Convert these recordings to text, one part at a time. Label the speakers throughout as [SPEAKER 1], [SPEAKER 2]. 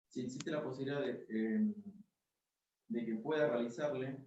[SPEAKER 1] Si existe la posibilidad de que pueda realizarle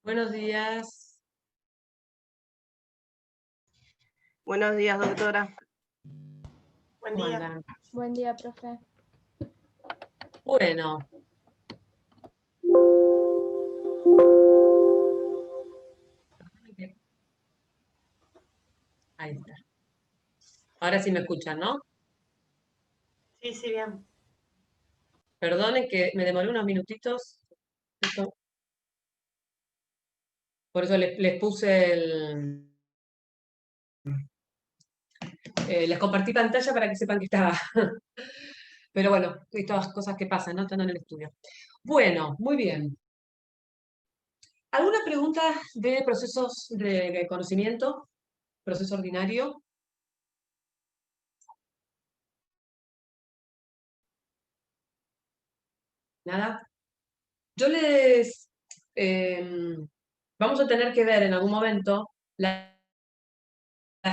[SPEAKER 2] Buenos días.
[SPEAKER 3] Buenos días, doctora.
[SPEAKER 4] Buen
[SPEAKER 2] ¿Cómo
[SPEAKER 4] día.
[SPEAKER 2] andan?
[SPEAKER 5] Buen día, profe.
[SPEAKER 2] Bueno. Ahí está. Ahora sí me escuchan, ¿no?
[SPEAKER 4] Sí, sí, bien.
[SPEAKER 2] Perdonen que me demoré unos minutitos. Por eso les puse les compartí pantalla para que sepan que estaba. Pero bueno, estas cosas que pasan, ¿no? Estando en el estudio. Bueno, muy bien. ¿Alguna pregunta de procesos de conocimiento? ¿Proceso ordinario? ¿Nada? Yo vamos a tener que ver en algún momento las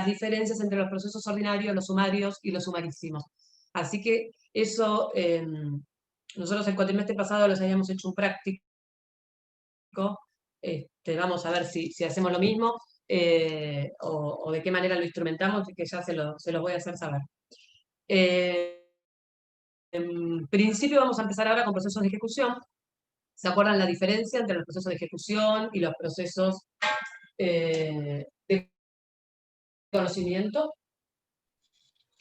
[SPEAKER 2] diferencias entre los procesos ordinarios, los sumarios y los sumarísimos. Así que eso, nosotros el cuatrimestre pasado les habíamos hecho un práctico. Vamos a ver si hacemos lo mismo o de qué manera lo instrumentamos, que ya se los voy a hacer saber. En principio vamos a empezar ahora con procesos de ejecución. ¿Se acuerdan la diferencia entre los procesos de ejecución y los procesos de conocimiento?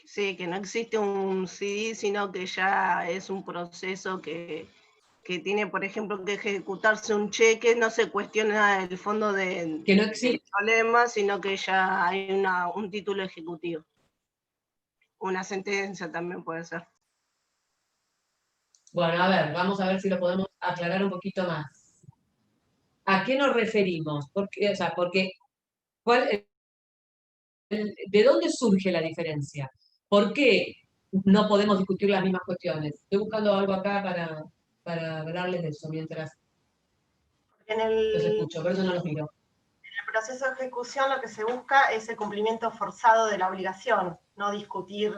[SPEAKER 3] Sí, que no existe un CD, sino que ya es un proceso que tiene, por ejemplo, que ejecutarse un cheque, no se cuestiona el fondo del problema, sino que ya hay un título ejecutivo. Una sentencia también puede ser.
[SPEAKER 2] Bueno, a ver, vamos a ver si lo podemos aclarar un poquito más. ¿A qué nos referimos? ¿De dónde surge la diferencia? ¿Por qué no podemos discutir las mismas cuestiones? Estoy buscando algo acá para hablarles de eso mientras
[SPEAKER 4] En
[SPEAKER 2] los
[SPEAKER 4] el
[SPEAKER 2] escucho, por eso no los miro.
[SPEAKER 4] proceso de ejecución lo que se busca es el cumplimiento forzado de la obligación, no discutir.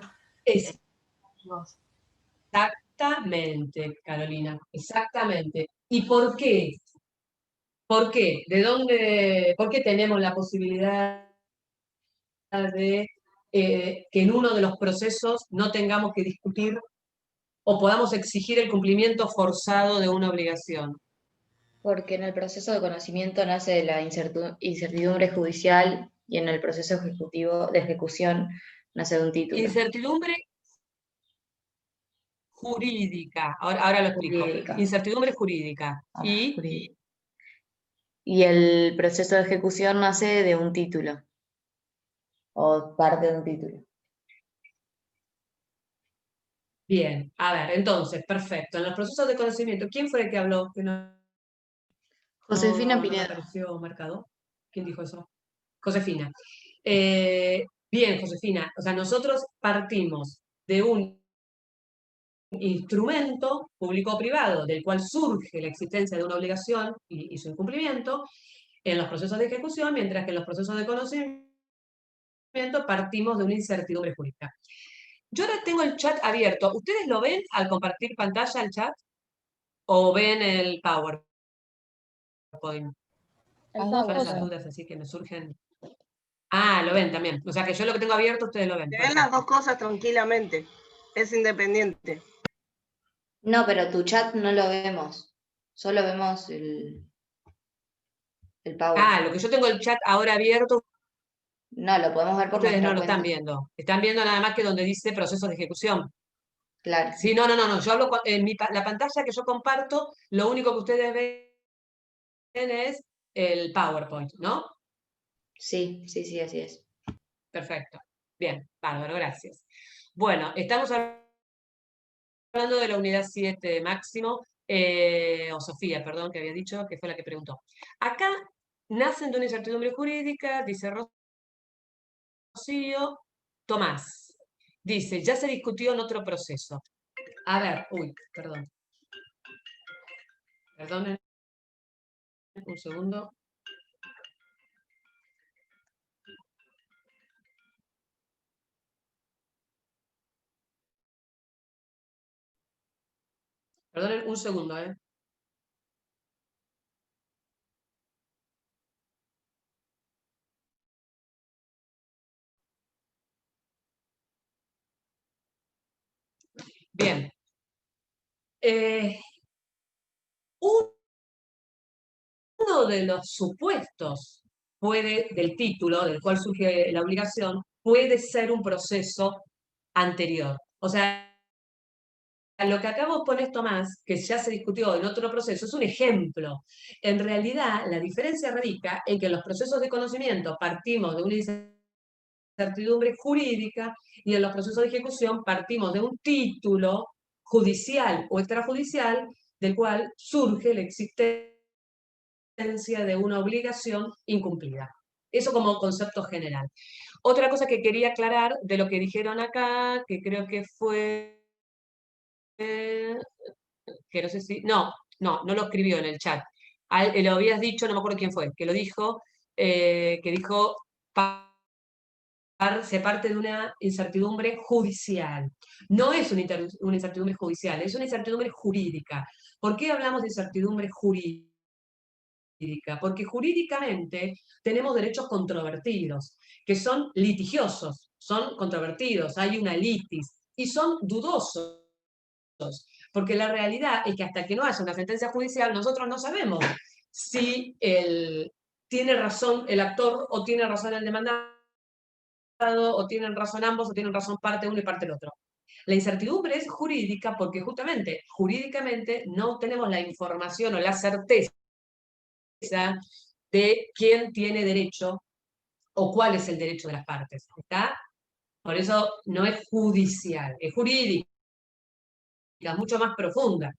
[SPEAKER 2] Exactamente, Carolina, exactamente. ¿Y por qué? ¿Por qué? ¿Por qué tenemos la posibilidad de que en uno de los procesos no tengamos que discutir o podamos exigir el cumplimiento forzado de una obligación?
[SPEAKER 6] Porque en el proceso de conocimiento nace la incertidumbre judicial y en el proceso ejecutivo de ejecución nace de un título.
[SPEAKER 2] Incertidumbre jurídica, ahora lo explico.
[SPEAKER 6] Jurídica.
[SPEAKER 2] Incertidumbre jurídica.
[SPEAKER 6] Y el proceso de ejecución nace de un título o parte de un título.
[SPEAKER 2] Bien, a ver, entonces, perfecto. En los procesos de conocimiento, ¿quién fue el que habló? Que
[SPEAKER 6] Josefina
[SPEAKER 2] no me
[SPEAKER 6] Pinedo.
[SPEAKER 2] apareció marcado. ¿Quién dijo eso? Josefina. Bien, Josefina. O sea, nosotros partimos de un instrumento público-privado del cual surge la existencia de una obligación y su incumplimiento en los procesos de ejecución, mientras que en los procesos de conocimiento partimos de una incertidumbre jurídica. Yo ahora tengo el chat abierto. ¿Ustedes lo ven al compartir pantalla el chat? ¿O ven el PowerPoint?
[SPEAKER 5] El
[SPEAKER 2] Son esas
[SPEAKER 5] PowerPoint.
[SPEAKER 2] dudas así que me surgen. Ah, lo ven también. O sea que yo lo que tengo abierto, ustedes lo ven.
[SPEAKER 3] Se ven las dos cosas tranquilamente. Es independiente.
[SPEAKER 6] No, pero tu chat no lo vemos. Solo vemos el PowerPoint.
[SPEAKER 2] Ah, lo que yo tengo el chat ahora abierto,
[SPEAKER 6] no, lo podemos ver por
[SPEAKER 2] ustedes
[SPEAKER 6] nuestra
[SPEAKER 2] no lo
[SPEAKER 6] cuenta.
[SPEAKER 2] están viendo. Están viendo nada más que donde dice procesos de ejecución.
[SPEAKER 6] Claro.
[SPEAKER 2] Sí, no. Yo hablo en la pantalla que yo comparto, lo único que ustedes ven es el PowerPoint, ¿no?
[SPEAKER 6] Sí, así es.
[SPEAKER 2] Perfecto. Bien, bárbaro, gracias. Bueno, estamos hablando de la unidad 7 máximo, o Sofía, perdón, que había dicho, que fue la que preguntó. Acá nacen de una incertidumbre jurídica, dice Rocío. Tomás dice, ya se discutió en otro proceso. A ver, perdón. Perdonen un segundo. Perdonen un segundo, Bien. Uno de los supuestos del título, del cual surge la obligación, puede ser un proceso anterior. O sea, lo que acabo de poner Tomás, que ya se discutió en otro proceso, es un ejemplo. En realidad, la diferencia radica en que en los procesos de conocimiento partimos de una incertidumbre jurídica y en los procesos de ejecución partimos de un título judicial o extrajudicial del cual surge la existencia de una obligación incumplida. Eso como concepto general. Otra cosa que quería aclarar de lo que dijeron acá, que creo que fue... que no sé si... no lo escribió en el chat. Lo habías dicho, no me acuerdo quién fue, que lo dijo, que dijo... se parte de una incertidumbre judicial. No es una incertidumbre judicial, es una incertidumbre jurídica. ¿Por qué hablamos de incertidumbre jurídica? Porque jurídicamente tenemos derechos controvertidos, que son litigiosos, son controvertidos, hay una litis, y son dudosos, porque la realidad es que hasta que no haya una sentencia judicial, nosotros no sabemos si tiene razón el actor o tiene razón el demandado, o tienen razón ambos, o tienen razón parte uno y parte el otro. La incertidumbre es jurídica porque justamente, jurídicamente, no tenemos la información o la certeza de quién tiene derecho o cuál es el derecho de las partes. ¿Está? Por eso no es judicial, es jurídica, mucho más profunda.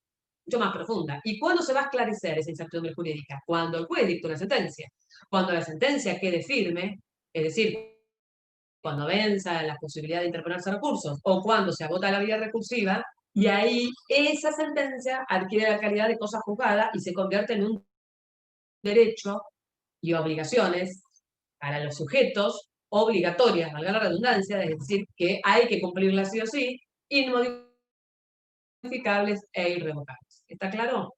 [SPEAKER 2] Mucho más profunda. ¿Y cuándo se va a esclarecer esa incertidumbre jurídica? Cuando el juez dicta una sentencia. Cuando la sentencia quede firme, es decir, cuando venza la posibilidad de interponerse recursos o cuando se agota la vía recursiva, y ahí esa sentencia adquiere la calidad de cosa juzgada y se convierte en un derecho y obligaciones para los sujetos obligatorias, valga la redundancia, es decir, que hay que cumplirlas sí o sí, inmodificables e irrevocables. ¿Está claro?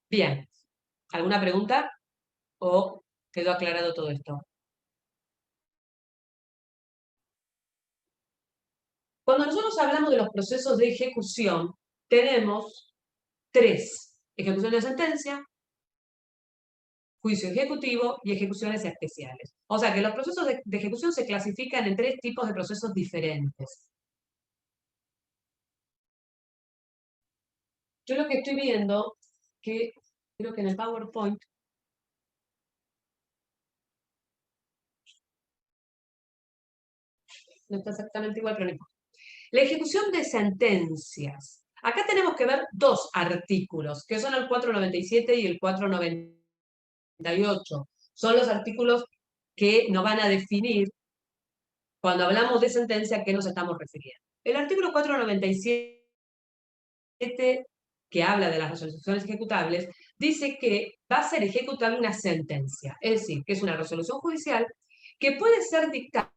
[SPEAKER 2] Bien. ¿Alguna pregunta? ¿O quedó aclarado todo esto? Cuando nosotros hablamos de los procesos de ejecución, tenemos tres: ejecución de sentencia, juicio ejecutivo y ejecuciones especiales. O sea que los procesos de ejecución se clasifican en tres tipos de procesos diferentes. Yo lo que estoy viendo, que creo que en el PowerPoint, no está exactamente igual, pero no importa. La ejecución de sentencias. Acá tenemos que ver dos artículos, que son el 497 y el 498. Son los artículos que nos van a definir, cuando hablamos de sentencia, a qué nos estamos refiriendo. El artículo 497, que habla de las resoluciones ejecutables, dice que va a ser ejecutable una sentencia, es decir, que es una resolución judicial que puede ser dictada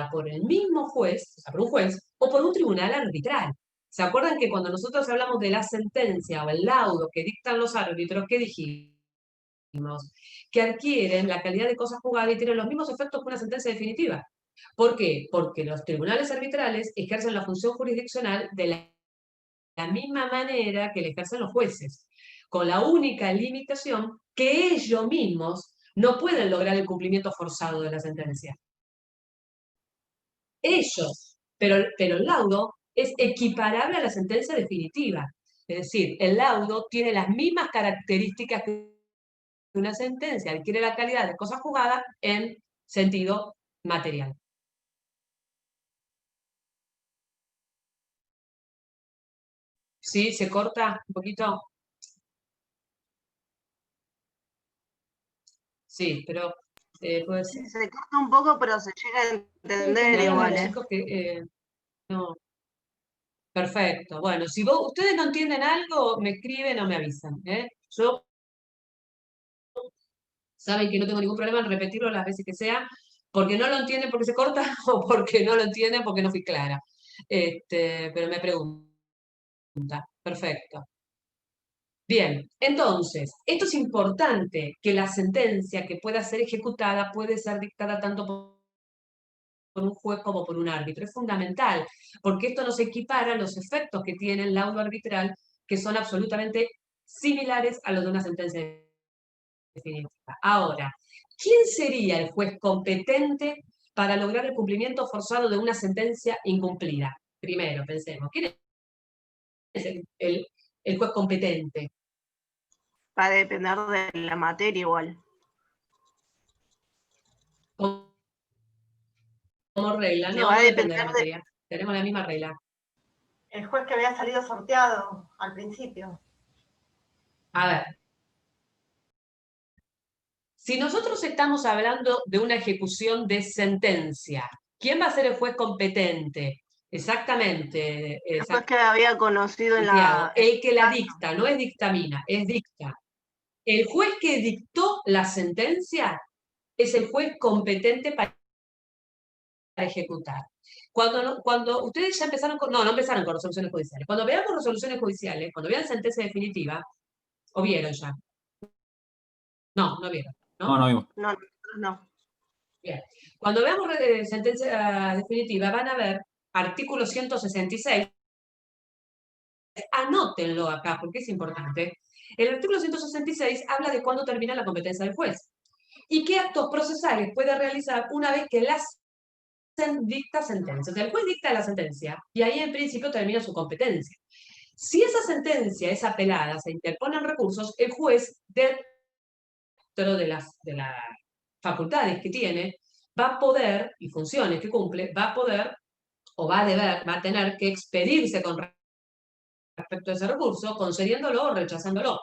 [SPEAKER 2] por el mismo juez, o sea, por un juez, o por un tribunal arbitral. ¿Se acuerdan que cuando nosotros hablamos de la sentencia o el laudo que dictan los árbitros, qué dijimos? Que adquieren la calidad de cosa juzgada y tienen los mismos efectos que una sentencia definitiva. ¿Por qué? Porque los tribunales arbitrales ejercen la función jurisdiccional de la misma manera que le ejercen los jueces, con la única limitación que ellos mismos no pueden lograr el cumplimiento forzado de la sentencia. Ellos, pero el laudo es equiparable a la sentencia definitiva. Es decir, el laudo tiene las mismas características que una sentencia, adquiere la calidad de cosa juzgada en sentido material. ¿Sí? ¿Se corta un poquito? Sí, pero puede ser.
[SPEAKER 3] Sí, se corta un poco, pero se llega a entender igual.
[SPEAKER 2] Chicos que, no. Perfecto. Bueno, si ustedes no entienden algo, me escriben o me avisan. Yo saben que no tengo ningún problema en repetirlo las veces que sea, porque no lo entienden porque se corta o porque no lo entienden porque no fui clara. Pero me pregunta. Perfecto. Bien, entonces, esto es importante, que la sentencia que pueda ser ejecutada puede ser dictada tanto un juez como por un árbitro. Es fundamental, porque esto nos equipara a los efectos que tiene el laudo arbitral, que son absolutamente similares a los de una sentencia definitiva. Ahora, ¿quién sería el juez competente para lograr el cumplimiento forzado de una sentencia incumplida? Primero, pensemos, ¿quién es el juez competente?
[SPEAKER 3] Va a depender de la materia igual.
[SPEAKER 2] Como regla,
[SPEAKER 3] Que
[SPEAKER 2] no,
[SPEAKER 3] va a
[SPEAKER 2] no depende de la
[SPEAKER 3] depender de-
[SPEAKER 2] materia. Tenemos la misma regla.
[SPEAKER 4] El juez que había salido sorteado al principio.
[SPEAKER 2] A ver, si nosotros estamos hablando de una ejecución de sentencia, ¿quién va a ser el juez competente? Exactamente,
[SPEAKER 3] Después que había conocido en
[SPEAKER 2] Santiago.
[SPEAKER 3] la...
[SPEAKER 2] El que la dicta, no es dictamina, es dicta. El juez que dictó la sentencia es el juez competente para ejecutar. Cuando ustedes ya empezaron con... No empezaron con resoluciones judiciales. Cuando veamos resoluciones judiciales, cuando vean sentencia definitiva, o vieron ya. No vieron.
[SPEAKER 5] No vimos.
[SPEAKER 3] No.
[SPEAKER 2] Bien. Cuando veamos sentencia definitiva, van a ver artículo 166. Anótenlo acá, porque es importante. El artículo 166 habla de cuándo termina la competencia del juez y qué actos procesales puede realizar una vez que dicta sentencia. O sea, el juez dicta la sentencia y ahí en principio termina su competencia. Si esa sentencia es apelada, se interponen recursos, el juez, dentro de las facultades que tiene, va a poder, y funciones que cumple, va a poder, o va a tener que expedirse con respecto a ese recurso, concediéndolo o rechazándolo.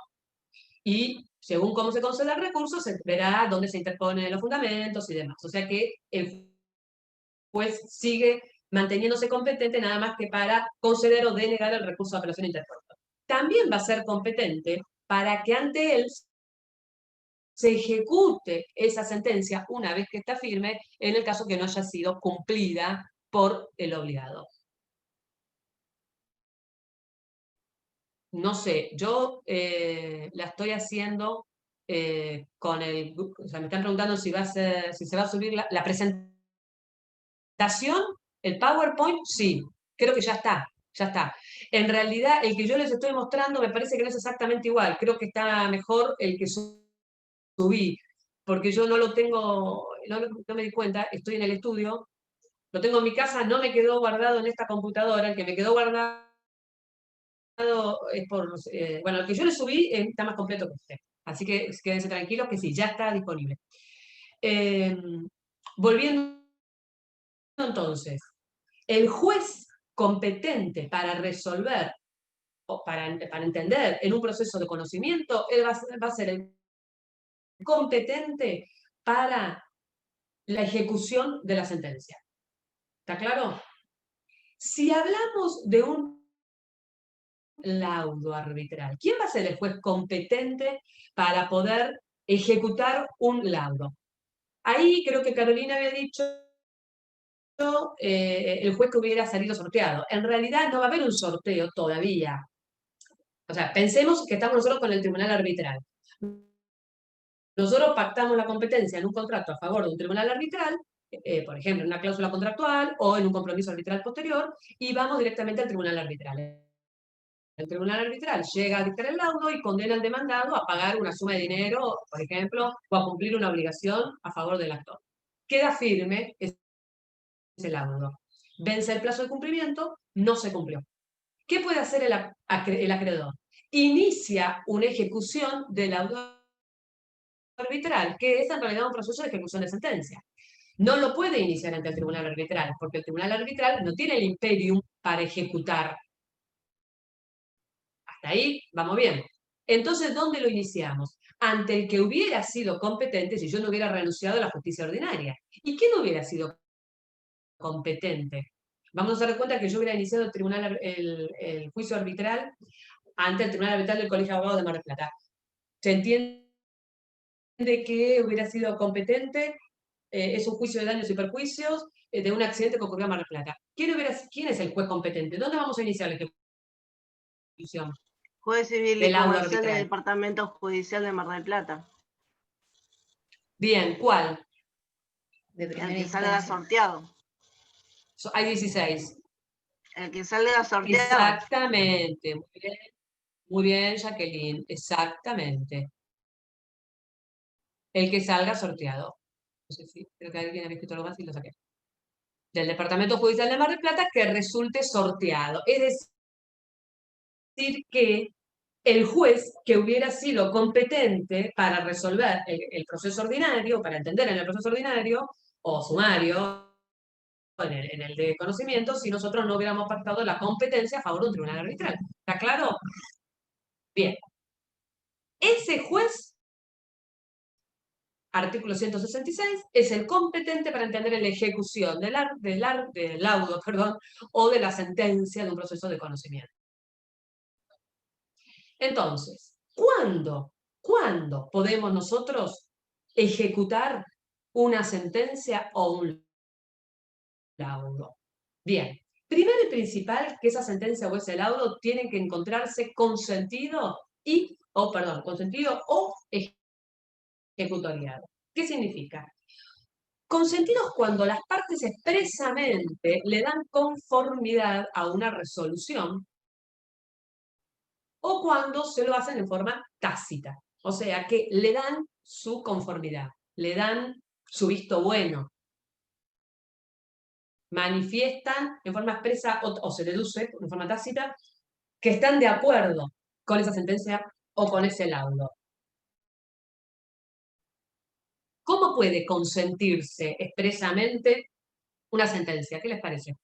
[SPEAKER 2] Y según cómo se conceda el recurso, se verá dónde se interponen los fundamentos y demás. O sea que el juez sigue manteniéndose competente nada más que para conceder o denegar el recurso de apelación interpuesto. También va a ser competente para que ante él se ejecute esa sentencia una vez que está firme, en el caso que no haya sido cumplida por el obligado. No sé, yo la estoy haciendo con el... O sea, me están preguntando si se va a subir la presentación, el PowerPoint, sí, creo que ya está. En realidad, el que yo les estoy mostrando me parece que no es exactamente igual. Creo que está mejor el que subí, porque yo no lo tengo, no me di cuenta, estoy en el estudio, lo tengo en mi casa, no me quedó guardado en esta computadora, el que me quedó guardado es bueno, el que yo le subí está más completo que usted. Así que quédense tranquilos que sí, ya está disponible. Volviendo entonces, el juez competente para resolver o para entender en un proceso de conocimiento, él va a ser el competente para la ejecución de la sentencia. ¿Está claro? Si hablamos de un laudo arbitral, ¿quién va a ser el juez competente para poder ejecutar un laudo? Ahí creo que Carolina había dicho el juez que hubiera salido sorteado. En realidad no va a haber un sorteo todavía. O sea, pensemos que estamos nosotros con el tribunal arbitral. Nosotros pactamos la competencia en un contrato a favor de un tribunal arbitral, por ejemplo, en una cláusula contractual o en un compromiso arbitral posterior, y vamos directamente al tribunal arbitral. El tribunal arbitral llega a dictar el laudo y condena al demandado a pagar una suma de dinero, por ejemplo, o a cumplir una obligación a favor del actor. Queda firme ese laudo. Vence el plazo de cumplimiento, no se cumplió. ¿Qué puede hacer el acreedor? Inicia una ejecución del laudo arbitral, que es en realidad un proceso de ejecución de sentencia. No lo puede iniciar ante el tribunal arbitral, porque el tribunal arbitral no tiene el imperium para ejecutar. Hasta ahí vamos bien. Entonces, ¿dónde lo iniciamos? Ante el que hubiera sido competente si yo no hubiera renunciado a la justicia ordinaria. ¿Y quién hubiera sido competente? Vamos a dar cuenta que yo hubiera iniciado el juicio arbitral ante el tribunal arbitral del Colegio de Abogados de Mar del Plata. ¿Se entiende que hubiera sido competente? Es un juicio de daños y perjuicios de un accidente que ocurrió en Mar del Plata. ¿Quién es el juez competente? ¿Dónde vamos a iniciar la ejecución?
[SPEAKER 3] Juez civil y
[SPEAKER 2] Del laudo
[SPEAKER 3] comercial del
[SPEAKER 2] arbitral.
[SPEAKER 3] Departamento Judicial de Mar del Plata.
[SPEAKER 2] Bien, ¿cuál?
[SPEAKER 6] De
[SPEAKER 3] El
[SPEAKER 6] primera
[SPEAKER 3] que salga
[SPEAKER 6] instancia.
[SPEAKER 3] sorteado.
[SPEAKER 2] Hay 16.
[SPEAKER 3] El que salga sorteado.
[SPEAKER 2] Exactamente. Muy bien, Jacqueline. Exactamente. El que salga sorteado. No sé si creo que alguien había escrito algo más y lo saqué. Del Departamento Judicial de Mar del Plata que resulte sorteado. Es decir, que el juez que hubiera sido competente para resolver el proceso ordinario, para entender en el proceso ordinario o sumario, en el de conocimiento, si nosotros no hubiéramos pactado la competencia a favor de un tribunal arbitral. ¿Está claro? Bien. Ese juez, artículo 166, es el competente para entender en la ejecución del laudo, o de la sentencia de un proceso de conocimiento. Entonces, ¿cuándo podemos nosotros ejecutar una sentencia o un laudo? Bien, primero y principal, que esa sentencia o ese laudo tienen que encontrarse consentido o ejecutoriado. ¿Qué significa? Consentidos cuando las partes expresamente le dan conformidad a una resolución o cuando se lo hacen en forma tácita, o sea, que le dan su conformidad, le dan su visto bueno, manifiestan en forma expresa o se deduce en forma tácita que están de acuerdo con esa sentencia o con ese laudo. ¿Cómo puede consentirse expresamente una sentencia? ¿Qué les parece?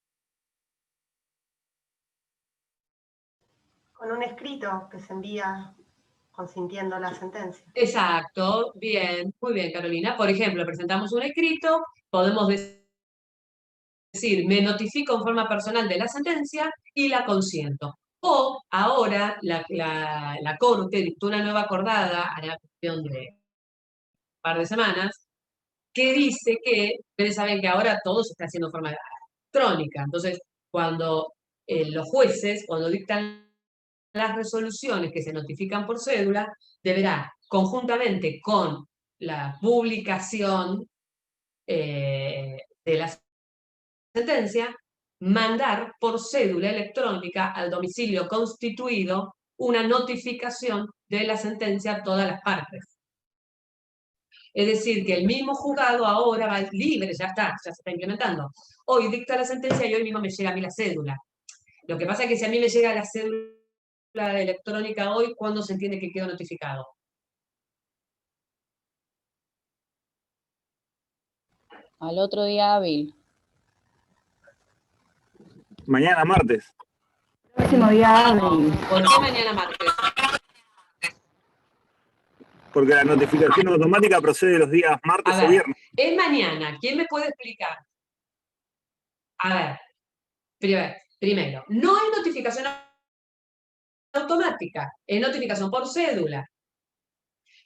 [SPEAKER 4] Con un escrito que se envía consintiendo la sentencia.
[SPEAKER 2] Exacto, bien, muy bien, Carolina. Por ejemplo, presentamos un escrito, podemos decir, me notifico en forma personal de la sentencia y la consiento. O ahora la Corte dictó una nueva acordada a la cuestión de un par de semanas que dice que, ustedes saben que ahora todo se está haciendo de forma electrónica. Entonces, cuando los jueces, cuando dictan las resoluciones que se notifican por cédula, deberá, conjuntamente con la publicación de la sentencia, mandar por cédula electrónica al domicilio constituido una notificación de la sentencia a todas las partes. Es decir, que el mismo juzgado ahora va libre, ya se está implementando. Hoy dicta la sentencia y hoy mismo me llega a mí la cédula. Lo que pasa es que si a mí me llega la cédula electrónica hoy, ¿cuándo se entiende que quedo notificado?
[SPEAKER 5] Al otro día hábil.
[SPEAKER 7] Mañana martes.
[SPEAKER 5] Próximo día hábil.
[SPEAKER 2] ¿Por qué mañana martes?
[SPEAKER 7] Porque la notificación automática procede los días martes o viernes.
[SPEAKER 2] Es mañana. ¿Quién me puede explicar? A ver, primero, no hay notificación automática, es notificación por cédula,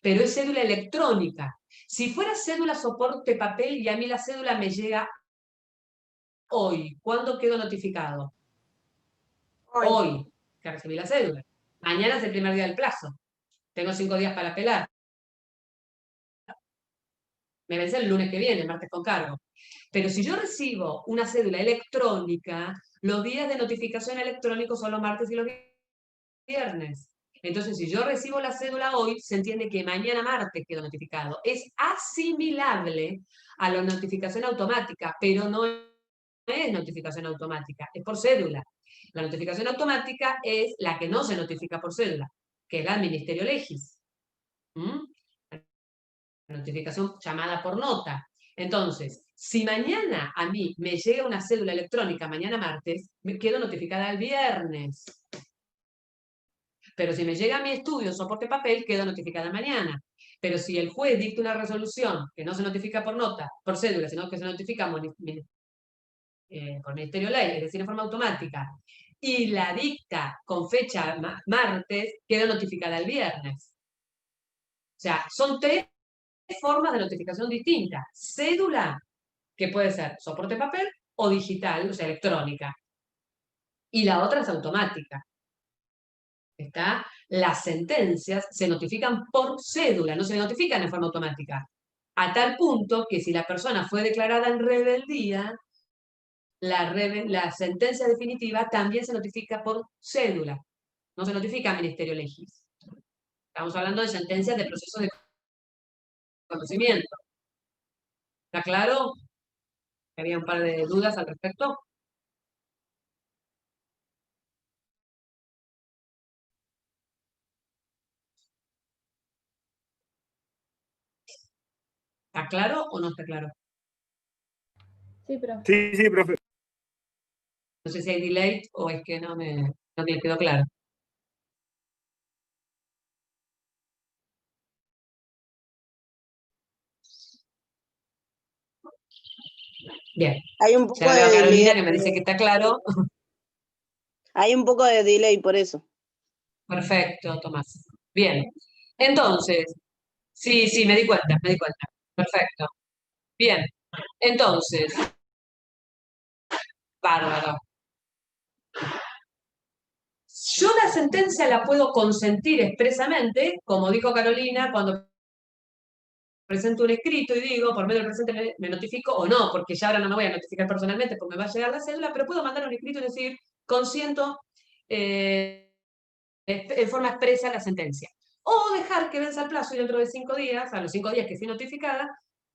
[SPEAKER 2] pero es cédula electrónica. Si fuera cédula soporte papel y a mí la cédula me llega hoy, ¿cuándo quedo notificado? Hoy, que recibí la cédula. Mañana es el primer día del plazo. Tengo 5 días para apelar. Me vence el lunes que viene, martes con cargo. Pero si yo recibo una cédula electrónica, los días de notificación electrónicos son los martes y los viernes. Entonces, si yo recibo la cédula hoy, se entiende que mañana martes quedo notificado. Es asimilable a la notificación automática, pero no es notificación automática, es por cédula. La notificación automática es la que no se notifica por cédula, que es la del Ministerio Legis. La notificación llamada por nota. Entonces, si mañana a mí me llega una cédula electrónica, mañana martes, me quedo notificada el viernes. Pero si me llega a mi estudio soporte papel, quedo notificada mañana. Pero si el juez dicta una resolución que no se notifica por nota, por cédula, sino que se notifica por Ministerio Ley, es decir, en forma automática, y la dicta con fecha martes, queda notificada el viernes. O sea, son 3 formas de notificación distintas. Cédula, que puede ser soporte papel o digital, o sea, electrónica. Y la otra es automática. ¿Está? Las sentencias se notifican por cédula, no se notifican en forma automática. A tal punto que si la persona fue declarada en rebeldía, la sentencia definitiva también se notifica por cédula, no se notifica al Ministerio Legis. Estamos hablando de sentencias de proceso de conocimiento. ¿Está claro? Había un par de dudas al respecto. ¿Está claro o no está claro?
[SPEAKER 5] Sí, profe.
[SPEAKER 7] Sí, sí, profe.
[SPEAKER 2] No sé si hay delay o es que no me quedó claro. Bien.
[SPEAKER 3] Hay un
[SPEAKER 2] Se
[SPEAKER 3] poco
[SPEAKER 2] la veo a
[SPEAKER 3] de
[SPEAKER 2] Carolina
[SPEAKER 3] delay.
[SPEAKER 2] que me dice que está claro.
[SPEAKER 3] Hay un poco de delay por eso.
[SPEAKER 2] Perfecto, Tomás. Bien. Entonces, sí, me di cuenta. Perfecto. Bien. Entonces, bárbaro. Yo la sentencia la puedo consentir expresamente, como dijo Carolina, cuando presento un escrito y digo, por medio del presente me notifico, o no, porque ya ahora no me voy a notificar personalmente porque me va a llegar la cédula, pero puedo mandar un escrito y decir, consiento en forma expresa la sentencia. O dejar que venza el plazo y dentro de 5 días, a los 5 días que fui notificada,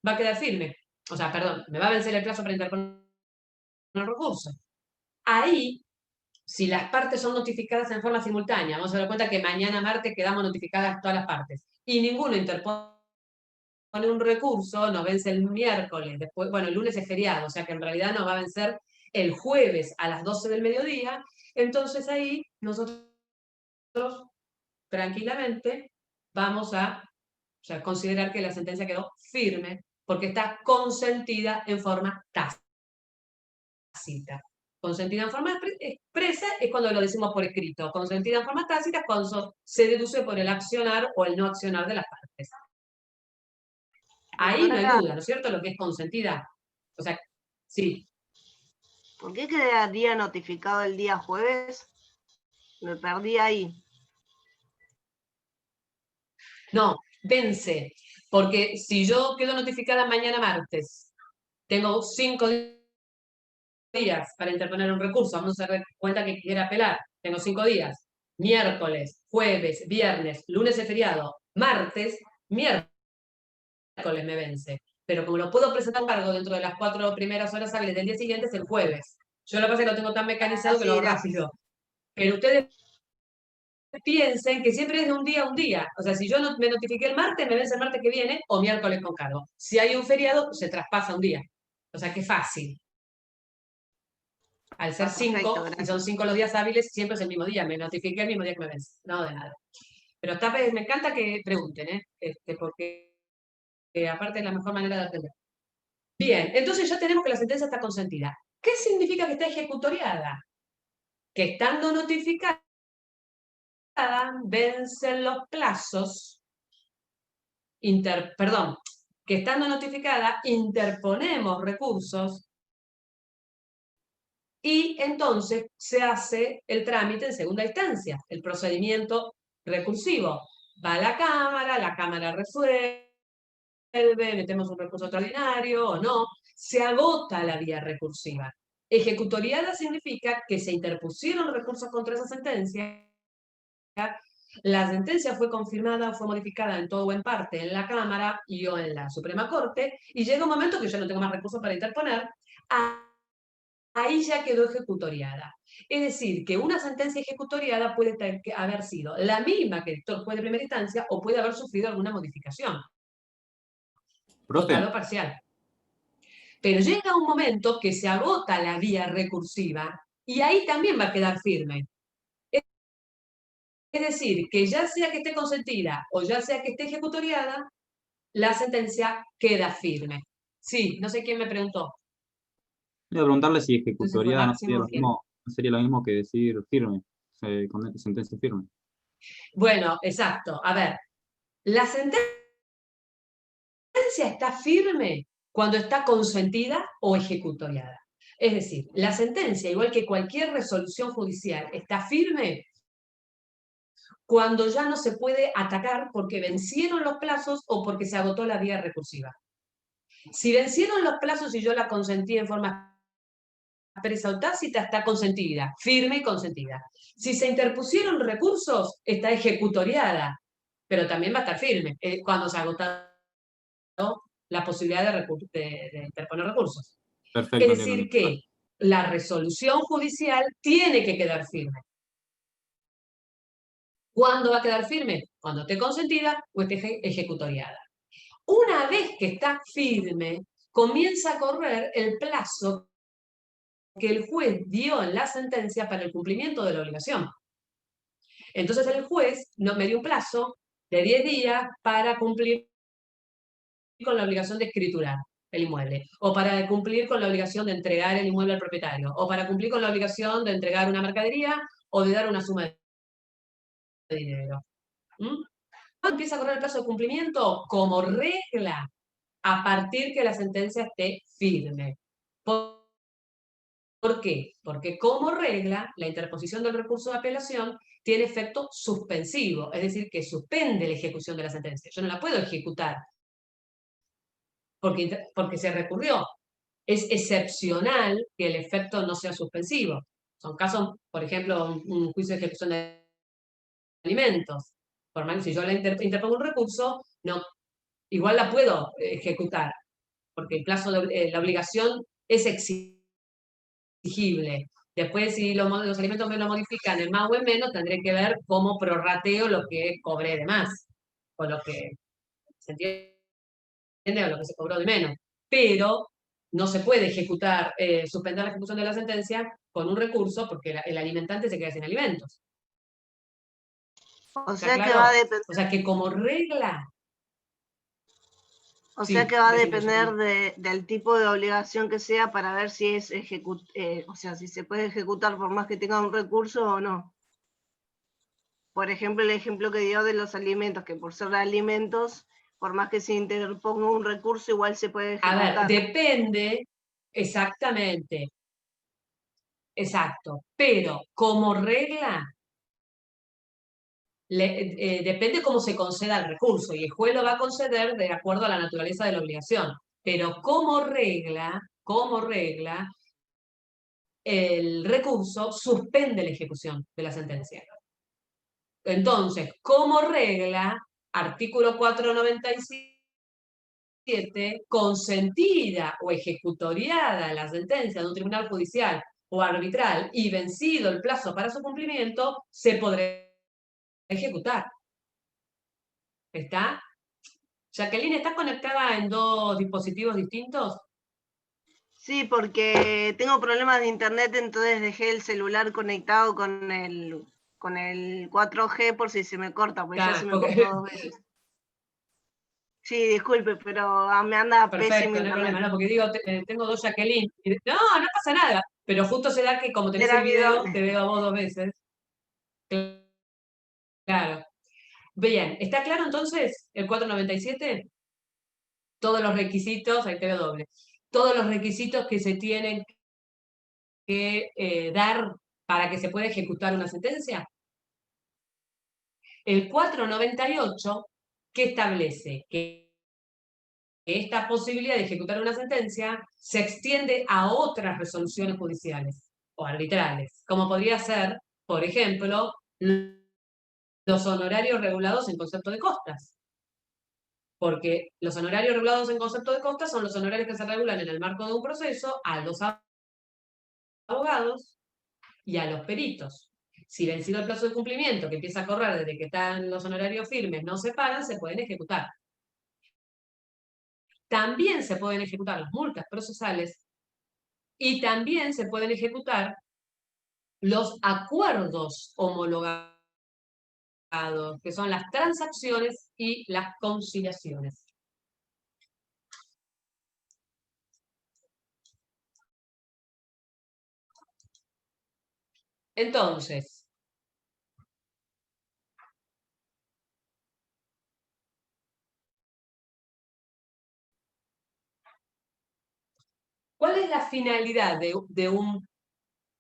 [SPEAKER 2] va a quedar firme. O sea, perdón, me va a vencer el plazo para interponer el recurso. Ahí, si las partes son notificadas en forma simultánea, vamos a dar cuenta que mañana martes quedamos notificadas todas las partes, y ninguno interpone un recurso, nos vence el miércoles, después, bueno, el lunes es feriado, o sea que en realidad nos va a vencer el jueves a las 12 del mediodía, entonces ahí nosotros tranquilamente vamos a considerar que la sentencia quedó firme porque está consentida en forma tácita. Consentida en forma expresa es cuando lo decimos por escrito. Consentida en forma tácita es cuando se deduce por el accionar o el no accionar de las partes. Ahí no hay duda, ¿no es cierto? Lo que es consentida. O sea, sí.
[SPEAKER 3] ¿Por qué quedaría notificado el día jueves? Me perdí ahí.
[SPEAKER 2] No, vence. Porque si yo quedo notificada mañana martes, tengo 5 días para interponer un recurso, vamos a dar cuenta que quiera apelar, tengo 5 días, miércoles, jueves, viernes, lunes es feriado, martes, miércoles me vence. Pero como lo puedo presentar cargo dentro de las 4 primeras horas hábiles del día siguiente, es el jueves. Yo lo que pasa es que lo tengo tan mecanizado que lo hago rápido. Pero ustedes piensen que siempre es de un día a un día. O sea, si yo no me notifiqué el martes, me vence el martes que viene o miércoles con cargo. Si hay un feriado, se traspasa un día. O sea, que es fácil. Al ser 5, y son 5 los días hábiles, siempre es el mismo día. Me notifiqué el mismo día que me vence. No, de nada. Pero me encanta que pregunten, porque aparte es la mejor manera de atender. Bien, entonces ya tenemos que la sentencia está consentida. ¿Qué significa que está ejecutoriada? Que estando notificada, vencen los plazos, que estando notificada, interponemos recursos y entonces se hace el trámite en segunda instancia, el procedimiento recursivo. Va a la Cámara resuelve, metemos un recurso extraordinario o no, se agota la vía recursiva. Ejecutoriada significa que se interpusieron recursos contra esa sentencia, la sentencia fue confirmada o fue modificada en todo o en parte en la Cámara y o en la Suprema Corte, y llega un momento que yo no tengo más recursos para interponer, ahí ya quedó ejecutoriada. Es decir, que una sentencia ejecutoriada puede haber sido la misma que el juez de primera instancia o puede haber sufrido alguna modificación. Total o parcial. Pero llega un momento que se agota la vía recursiva y ahí también va a quedar firme. Es decir, que ya sea que esté consentida o ya sea que esté ejecutoriada, la sentencia queda firme. Sí, no sé quién me preguntó.
[SPEAKER 8] Voy a preguntarle si ejecutoriada no
[SPEAKER 2] Máximo,
[SPEAKER 8] sería lo mismo que decir firme, con sentencia firme.
[SPEAKER 2] Bueno, exacto. A ver, la sentencia está firme cuando está consentida o ejecutoriada. Es decir, la sentencia, igual que cualquier resolución judicial, está firme cuando ya no se puede atacar porque vencieron los plazos o porque se agotó la vía recursiva. Si vencieron los plazos y yo la consentí en forma expresa o tácita, está consentida, firme y consentida. Si se interpusieron recursos, está ejecutoriada, pero también va a estar firme cuando se ha agotado la posibilidad de interponer recursos.
[SPEAKER 8] Perfecto,
[SPEAKER 2] Es decir, que la resolución judicial tiene que quedar firme. ¿Cuándo va a quedar firme? Cuando esté consentida o esté ejecutoriada. Una vez que está firme, comienza a correr el plazo que el juez dio en la sentencia para el cumplimiento de la obligación. Entonces el juez me dio un plazo de 10 días para cumplir con la obligación de escriturar el inmueble, o para cumplir con la obligación de entregar el inmueble al propietario, o para cumplir con la obligación de entregar una mercadería o de dar una suma de dinero. ¿Cuándo empieza a correr el plazo de cumplimiento? Como regla, a partir que la sentencia esté firme. ¿Por qué? Porque como regla, la interposición del recurso de apelación tiene efecto suspensivo, es decir, que suspende la ejecución de la sentencia. Yo no la puedo ejecutar porque se recurrió. Es excepcional que el efecto no sea suspensivo. Son casos, por ejemplo, un juicio de ejecución de alimentos. Por más que si yo le interpongo un recurso, no, igual la puedo ejecutar, porque el plazo de la obligación es exigible. Después, si los alimentos me lo modifican en más o en menos, tendré que ver cómo prorrateo lo que cobré de más, o lo que se entiende, o lo que se cobró de menos. Pero no se puede ejecutar, suspender la ejecución de la sentencia con un recurso, porque el alimentante se queda sin alimentos.
[SPEAKER 3] O
[SPEAKER 2] ¿Está
[SPEAKER 3] sea que
[SPEAKER 2] claro?
[SPEAKER 3] va a depender.
[SPEAKER 2] O sea que como regla.
[SPEAKER 3] O
[SPEAKER 2] Sí,
[SPEAKER 3] sea que va a
[SPEAKER 2] decime,
[SPEAKER 3] depender del tipo de obligación que sea para ver si es o sea, si se puede ejecutar por más que tenga un recurso o no. Por ejemplo, el ejemplo que dio de los alimentos, que por ser alimentos, por más que se interponga un recurso, igual se puede ejecutar.
[SPEAKER 2] A ver, depende, exactamente, exacto, pero como regla, depende cómo se conceda el recurso, y el juez lo va a conceder de acuerdo a la naturaleza de la obligación, pero como regla, el recurso suspende la ejecución de la sentencia. Entonces, como regla, artículo 497, consentida o ejecutoriada la sentencia de un tribunal judicial o arbitral y vencido el plazo para su cumplimiento, se podrá ejecutar. ¿Está? Jacqueline, ¿estás conectada en dos dispositivos distintos?
[SPEAKER 3] Sí, porque tengo problemas de internet, entonces dejé el celular conectado con el 4G por si se me corta, porque ya se me cortó 2 veces. Sí, disculpe, pero me anda pésimo
[SPEAKER 2] Perfecto, no hay
[SPEAKER 3] internet.
[SPEAKER 2] problema, no, porque digo, tengo dos Jacqueline. No, no pasa nada, pero justo se da que como tenés
[SPEAKER 3] Era
[SPEAKER 2] el video,
[SPEAKER 3] video.
[SPEAKER 2] te veo a vos 2 veces. Claro. Bien, ¿está claro entonces el 497? Todos los requisitos, ahí te veo doble, todos los requisitos que se tienen que dar para que se pueda ejecutar una sentencia. El 498, ¿qué establece? Que esta posibilidad de ejecutar una sentencia se extiende a otras resoluciones judiciales o arbitrales, como podría ser, por ejemplo, los honorarios regulados en concepto de costas. Porque los honorarios regulados en concepto de costas son los honorarios que se regulan en el marco de un proceso a los abogados y a los peritos. Si vencido el plazo de cumplimiento, que empieza a correr desde que están los honorarios firmes, no se pagan, se pueden ejecutar. También se pueden ejecutar las multas procesales y también se pueden ejecutar los acuerdos homologados, que son las transacciones y las conciliaciones. Entonces, ¿cuál es la finalidad de un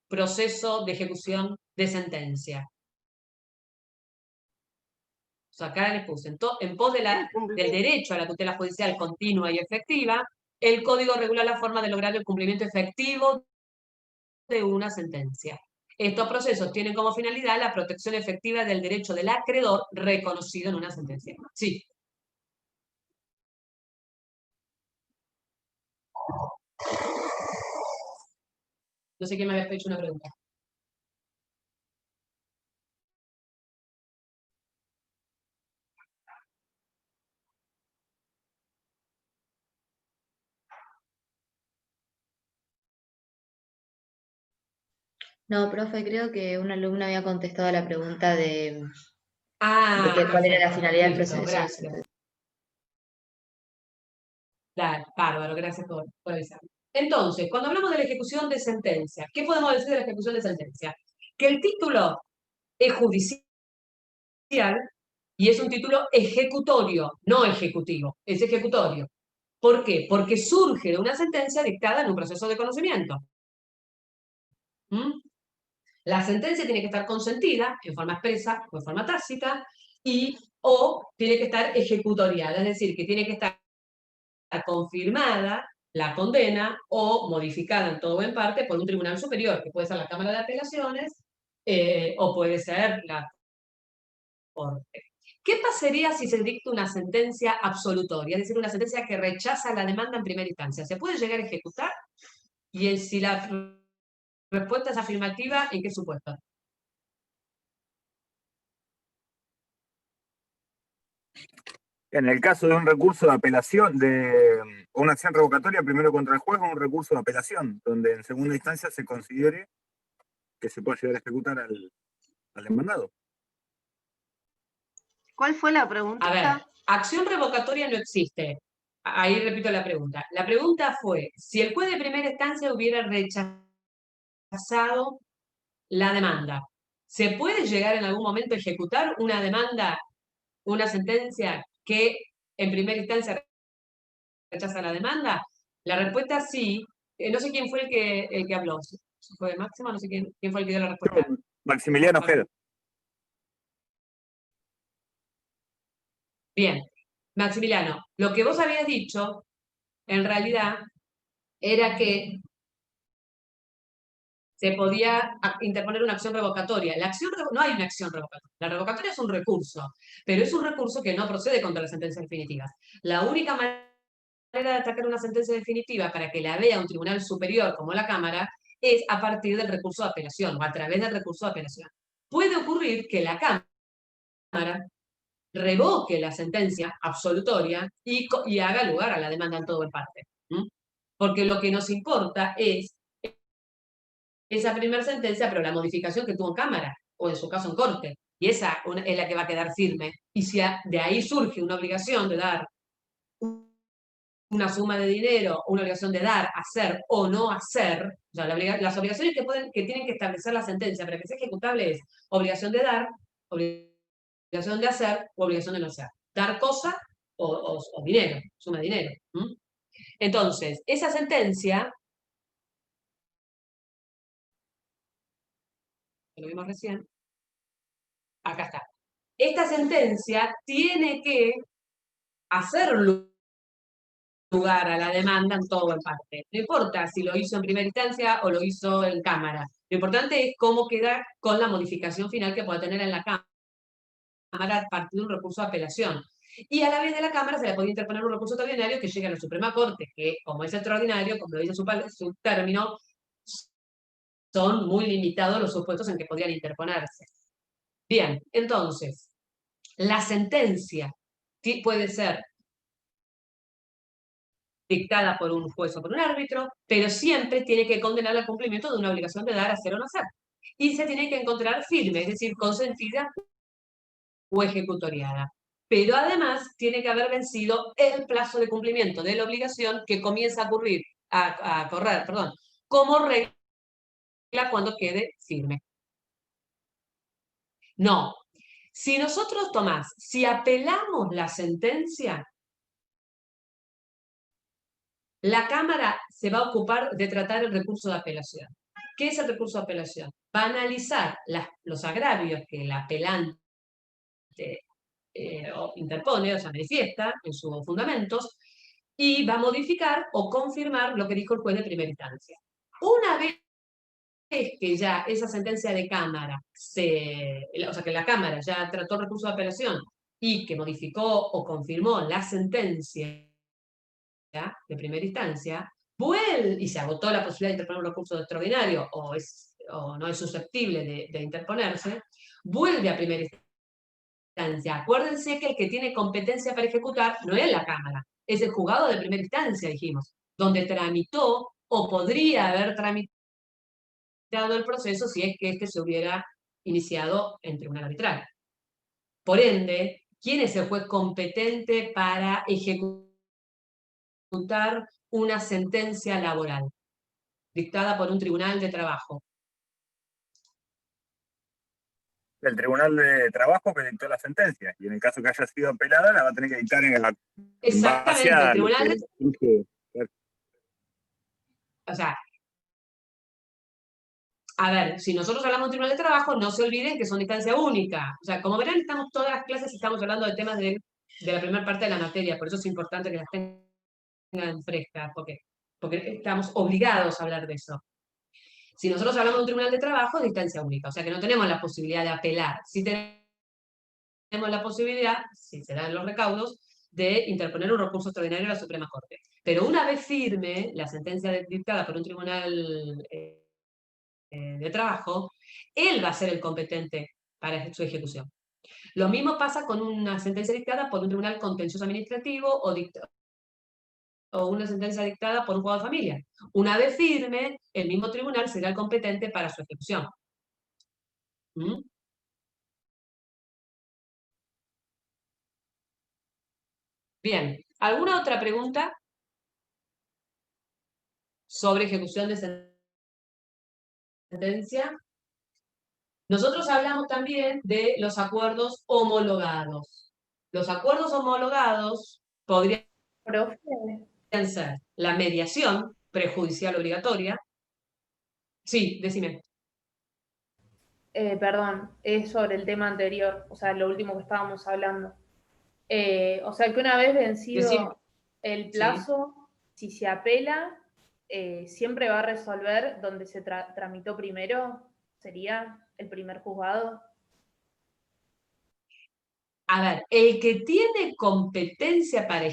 [SPEAKER 2] proceso de ejecución de sentencia? O sea, acá les puse, en pos del derecho a la tutela judicial continua y efectiva, el Código regula la forma de lograr el cumplimiento efectivo de una sentencia. Estos procesos tienen como finalidad la protección efectiva del derecho del acreedor reconocido en una sentencia. Sí. No sé quién me había hecho una pregunta.
[SPEAKER 6] No, profe, creo que una alumna había contestado a la pregunta de
[SPEAKER 2] Ah,
[SPEAKER 6] cuál era la
[SPEAKER 2] perfecto.
[SPEAKER 6] finalidad del
[SPEAKER 2] Listo,
[SPEAKER 6] proceso.
[SPEAKER 2] gracias. Dale, bárbaro, gracias por avisarme. Entonces, cuando hablamos de la ejecución de sentencia, ¿qué podemos decir de la ejecución de sentencia? Que el título es judicial y es un título ejecutorio, no ejecutivo, es ejecutorio. ¿Por qué? Porque surge de una sentencia dictada en un proceso de conocimiento. ¿Mm? La sentencia tiene que estar consentida en forma expresa o en forma tácita o tiene que estar ejecutoriada, es decir, que tiene que estar confirmada la condena o modificada en todo o en parte por un tribunal superior, que puede ser la Cámara de Apelaciones o puede ser la Corte. ¿Qué pasaría si se dicta una sentencia absolutoria, es decir, una sentencia que rechaza la demanda en primera instancia? ¿Se puede llegar a ejecutar? Y si la respuesta es afirmativa, ¿en qué supuesto?
[SPEAKER 7] En el caso de un recurso de apelación, de una acción revocatoria primero contra el juez o un recurso de apelación, donde en segunda instancia se considere que se puede llegar a ejecutar al demandado.
[SPEAKER 3] ¿Cuál fue la pregunta?
[SPEAKER 2] A ver, acción revocatoria no existe. Ahí repito la pregunta. La pregunta fue, si el juez de primera instancia hubiera rechazado la demanda, ¿se puede llegar en algún momento a ejecutar una demanda, una sentencia que en primera instancia rechaza la demanda? La respuesta sí. No sé quién fue el que habló. ¿Fue Máximo? No sé quién fue el que dio la respuesta.
[SPEAKER 7] Maximiliano Ojeda.
[SPEAKER 2] Bien, Maximiliano, lo que vos habías dicho, en realidad, era que se podía interponer una acción revocatoria. No hay una acción revocatoria. La revocatoria es un recurso, pero es un recurso que no procede contra las sentencias definitivas. La única manera de atacar una sentencia definitiva para que la vea un tribunal superior como la Cámara es a partir del recurso de apelación o a través del recurso de apelación. Puede ocurrir que la Cámara revoque la sentencia absolutoria y haga lugar a la demanda en todo en parte. Porque lo que nos importa es esa primera sentencia, pero la modificación que tuvo en Cámara, o en su caso en Corte, y esa es la que va a quedar firme. Y si de ahí surge una obligación de dar una suma de dinero, una obligación de dar, hacer o no hacer, o sea, las obligaciones que tienen que establecer la sentencia para que sea ejecutable es obligación de dar, obligación de hacer o obligación de no hacer. Dar cosa o dinero, suma de dinero. Entonces, esa sentencia, que lo vimos recién, acá está. Esta sentencia tiene que hacer lugar a la demanda en todo o en parte. No importa si lo hizo en primera instancia o lo hizo en Cámara. Lo importante es cómo queda con la modificación final que pueda tener en la Cámara a partir de un recurso de apelación. Y a la vez de la Cámara se le puede interponer un recurso extraordinario que llegue a la Suprema Corte, que como es extraordinario, como lo dice su término, son muy limitados los supuestos en que podrían interponerse. Bien, entonces, la sentencia puede ser dictada por un juez o por un árbitro, pero siempre tiene que condenar al cumplimiento de una obligación de dar, hacer o no hacer. Y se tiene que encontrar firme, es decir, consentida o ejecutoriada. Pero además tiene que haber vencido el plazo de cumplimiento de la obligación que comienza a correr, como regla cuando quede firme. No. Si nosotros, Tomás, si apelamos la sentencia, la Cámara se va a ocupar de tratar el recurso de apelación. ¿Qué es el recurso de apelación? Va a analizar los agravios que el apelante interpone, o sea, manifiesta en sus fundamentos, y va a modificar o confirmar lo que dijo el juez de primera instancia. Una vez vez que ya esa sentencia de Cámara, o sea, que la Cámara ya trató el recurso de apelación y que modificó o confirmó la sentencia de primera instancia, y se agotó la posibilidad de interponer un recurso extraordinario o no es susceptible de interponerse, vuelve a primera instancia. Acuérdense que el que tiene competencia para ejecutar no es la Cámara, es el juzgado de primera instancia, dijimos, donde tramitó o podría haber tramitado el proceso si es que este se hubiera iniciado en tribunal arbitral. Por ende, ¿quién es el juez competente para ejecutar una sentencia laboral dictada por un tribunal de trabajo?
[SPEAKER 7] El Tribunal de Trabajo que dictó la sentencia, y en el caso que haya sido apelada, la va a tener que dictar en base
[SPEAKER 2] Exactamente,
[SPEAKER 7] a
[SPEAKER 2] el tribunal de... O sea, a ver, si nosotros hablamos de tribunal de trabajo, no se olviden que son de instancia única. O sea, como verán, estamos todas las clases y estamos hablando de temas de la primera parte de la materia, por eso es importante que las tengan frescas, porque estamos obligados a hablar de eso. Si nosotros hablamos de un tribunal de trabajo, es de instancia única, o sea que no tenemos la posibilidad de apelar. Sí tenemos la posibilidad, si se dan los recaudos, de interponer un recurso extraordinario a la Suprema Corte. Pero una vez firme la sentencia dictada por un tribunal de trabajo, él va a ser el competente para su ejecución. Lo mismo pasa con una sentencia dictada por un tribunal contencioso administrativo o una sentencia dictada por un juzgado de familia. Una vez firme, el mismo tribunal será el competente para su ejecución. ¿Mm? Bien, ¿alguna otra pregunta sobre ejecución de sentencia? Nosotros hablamos también de los acuerdos homologados. Los acuerdos homologados podrían
[SPEAKER 5] Profe,
[SPEAKER 2] ser la mediación prejudicial obligatoria. Sí, decime.
[SPEAKER 5] perdón, es sobre el tema anterior, o sea, lo último que estábamos hablando. O sea, que una vez vencido
[SPEAKER 2] Decime.
[SPEAKER 5] el plazo, si se apela, siempre va a resolver donde se tramitó primero, sería el primer juzgado.
[SPEAKER 2] A ver, el que tiene competencia para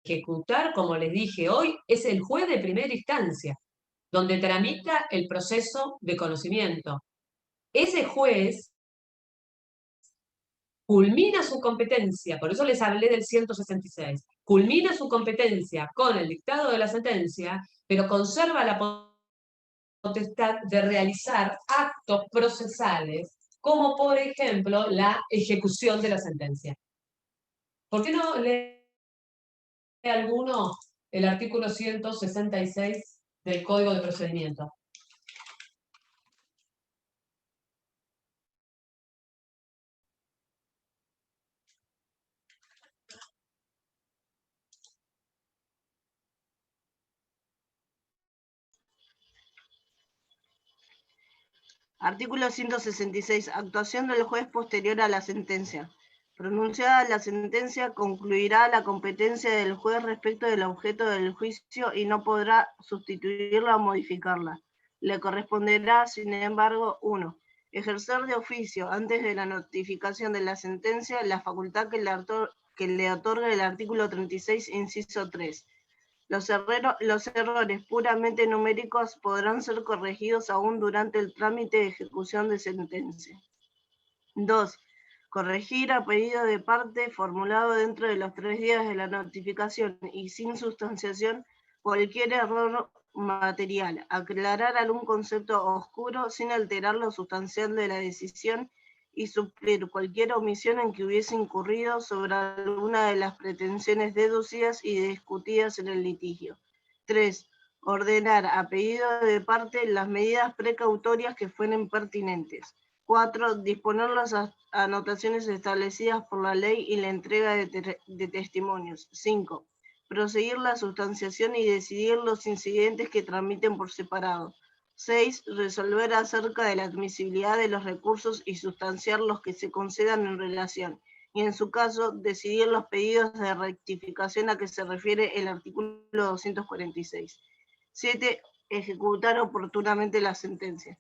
[SPEAKER 2] ejecutar, como les dije hoy, es el juez de primera instancia, donde tramita el proceso de conocimiento. Ese juez culmina su competencia, por eso les hablé del 166, culmina su competencia con el dictado de la sentencia, pero conserva la potestad de realizar actos procesales, como por ejemplo la ejecución de la sentencia. ¿Por qué no lee alguno el artículo 166 del Código de Procedimiento?
[SPEAKER 3] Artículo 166. Actuación del juez posterior a la sentencia. Pronunciada la sentencia, concluirá la competencia del juez respecto del objeto del juicio y no podrá sustituirla o modificarla. Le corresponderá, sin embargo, 1. Ejercer de oficio, antes de la notificación de la sentencia, la facultad que le otorga el artículo 36, inciso 3. Los errores puramente numéricos podrán ser corregidos aún durante el trámite de ejecución de sentencia. 2. Corregir a pedido de parte formulado dentro de los 3 días de la notificación y sin sustanciación cualquier error material. Aclarar algún concepto oscuro sin alterar lo sustancial de la decisión y suplir cualquier omisión en que hubiese incurrido sobre alguna de las pretensiones deducidas y discutidas en el litigio. 3. Ordenar a pedido de parte las medidas precautorias que fueren pertinentes. 4. Disponer las anotaciones establecidas por la ley y la entrega de testimonios. 5. Proseguir la sustanciación y decidir los incidentes que tramiten por separado. 6. Resolver acerca de la admisibilidad de los recursos y sustanciar los que se concedan en relación. Y en su caso, decidir los pedidos de rectificación a que se refiere el artículo 246. 7. ejecutar oportunamente la sentencia.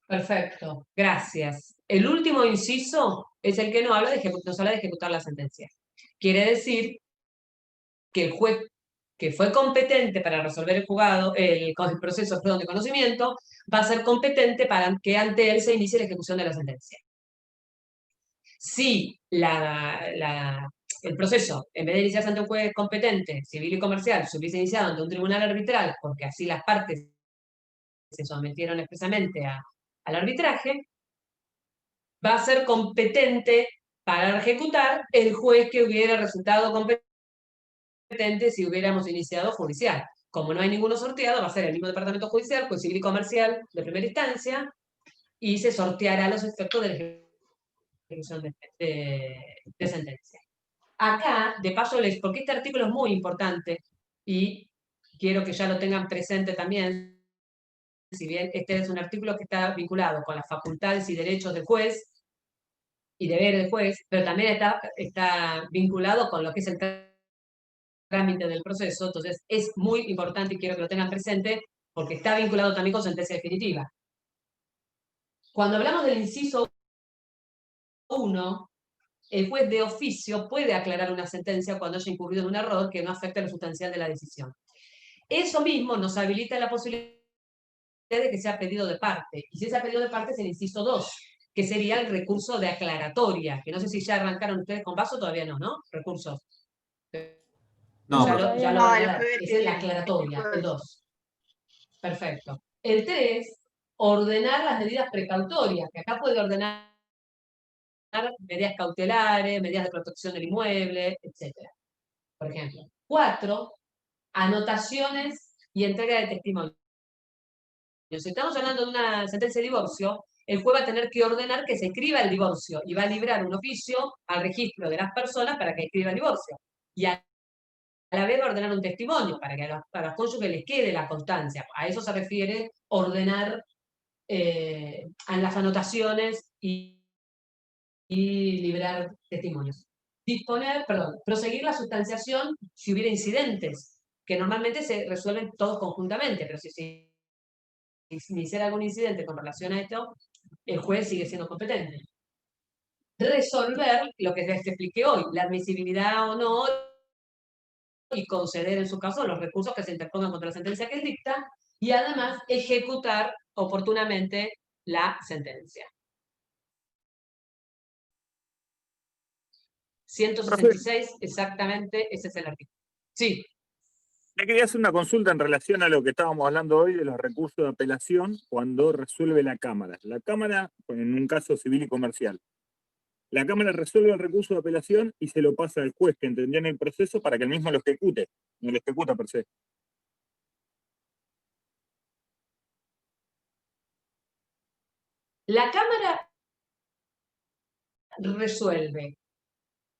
[SPEAKER 2] Perfecto, gracias. El último inciso es el que nos habla de ejecutar la sentencia. Quiere decir que el juez que fue competente para resolver el proceso de conocimiento, va a ser competente para que ante él se inicie la ejecución de la sentencia. Si el proceso, en vez de iniciarse ante un juez competente, civil y comercial, se hubiese iniciado ante un tribunal arbitral, porque así las partes se sometieron expresamente al arbitraje, va a ser competente para ejecutar el juez que hubiera resultado competente si hubiéramos iniciado judicial. Como no hay ninguno sorteado, va a ser el mismo departamento judicial, juez civil y comercial de primera instancia, y se sorteará los efectos de la ejecución de sentencia. Acá, de paso, porque este artículo es muy importante, y quiero que ya lo tengan presente también, si bien este es un artículo que está vinculado con las facultades y derechos del juez, y deberes del juez, pero también está vinculado con lo que es el trámite del proceso, entonces es muy importante y quiero que lo tengan presente porque está vinculado también con sentencia definitiva. Cuando hablamos del inciso 1, el juez de oficio puede aclarar una sentencia cuando haya incurrido en un error que no afecte lo sustancial de la decisión. Eso mismo nos habilita la posibilidad de que sea pedido de parte, y si ese pedido de parte es el inciso 2, que sería el recurso de aclaratoria, que no sé si ya arrancaron ustedes con vaso, todavía no, ¿no? Recursos.
[SPEAKER 8] No,
[SPEAKER 2] Ya lo
[SPEAKER 3] No,
[SPEAKER 2] van a
[SPEAKER 3] el
[SPEAKER 2] dar.
[SPEAKER 3] jueves
[SPEAKER 2] Esa
[SPEAKER 3] que
[SPEAKER 2] es la
[SPEAKER 3] viene.
[SPEAKER 2] aclaratoria, el 2. Perfecto. El 3, ordenar las medidas precautorias, que acá puede ordenar medidas cautelares, medidas de protección del inmueble, etc. Por ejemplo. 4, anotaciones y entrega de testimonio. Si estamos hablando de una sentencia de divorcio, el juez va a tener que ordenar que se escriba el divorcio y va a librar un oficio al registro de las personas para que escriba el divorcio. Y a la vez va a ordenar un testimonio para que a los cónyuges les quede la constancia. A eso se refiere ordenar a las anotaciones y librar testimonios. Proseguir la sustanciación si hubiera incidentes, que normalmente se resuelven todos conjuntamente, pero si se iniciara algún incidente con relación a esto, el juez sigue siendo competente. Resolver lo que les expliqué hoy, la admisibilidad o no, y conceder en su caso los recursos que se interpongan contra la sentencia que él dicta, y además ejecutar oportunamente la sentencia. 166, exactamente, ese es el artículo. Sí.
[SPEAKER 7] Le quería hacer una consulta en relación a lo que estábamos hablando hoy de los recursos de apelación cuando resuelve la Cámara. La Cámara, en un caso civil y comercial, la Cámara resuelve el recurso de apelación y se lo pasa al juez que entendió en el proceso para que él mismo lo ejecute. No lo ejecuta per se.
[SPEAKER 2] La Cámara resuelve,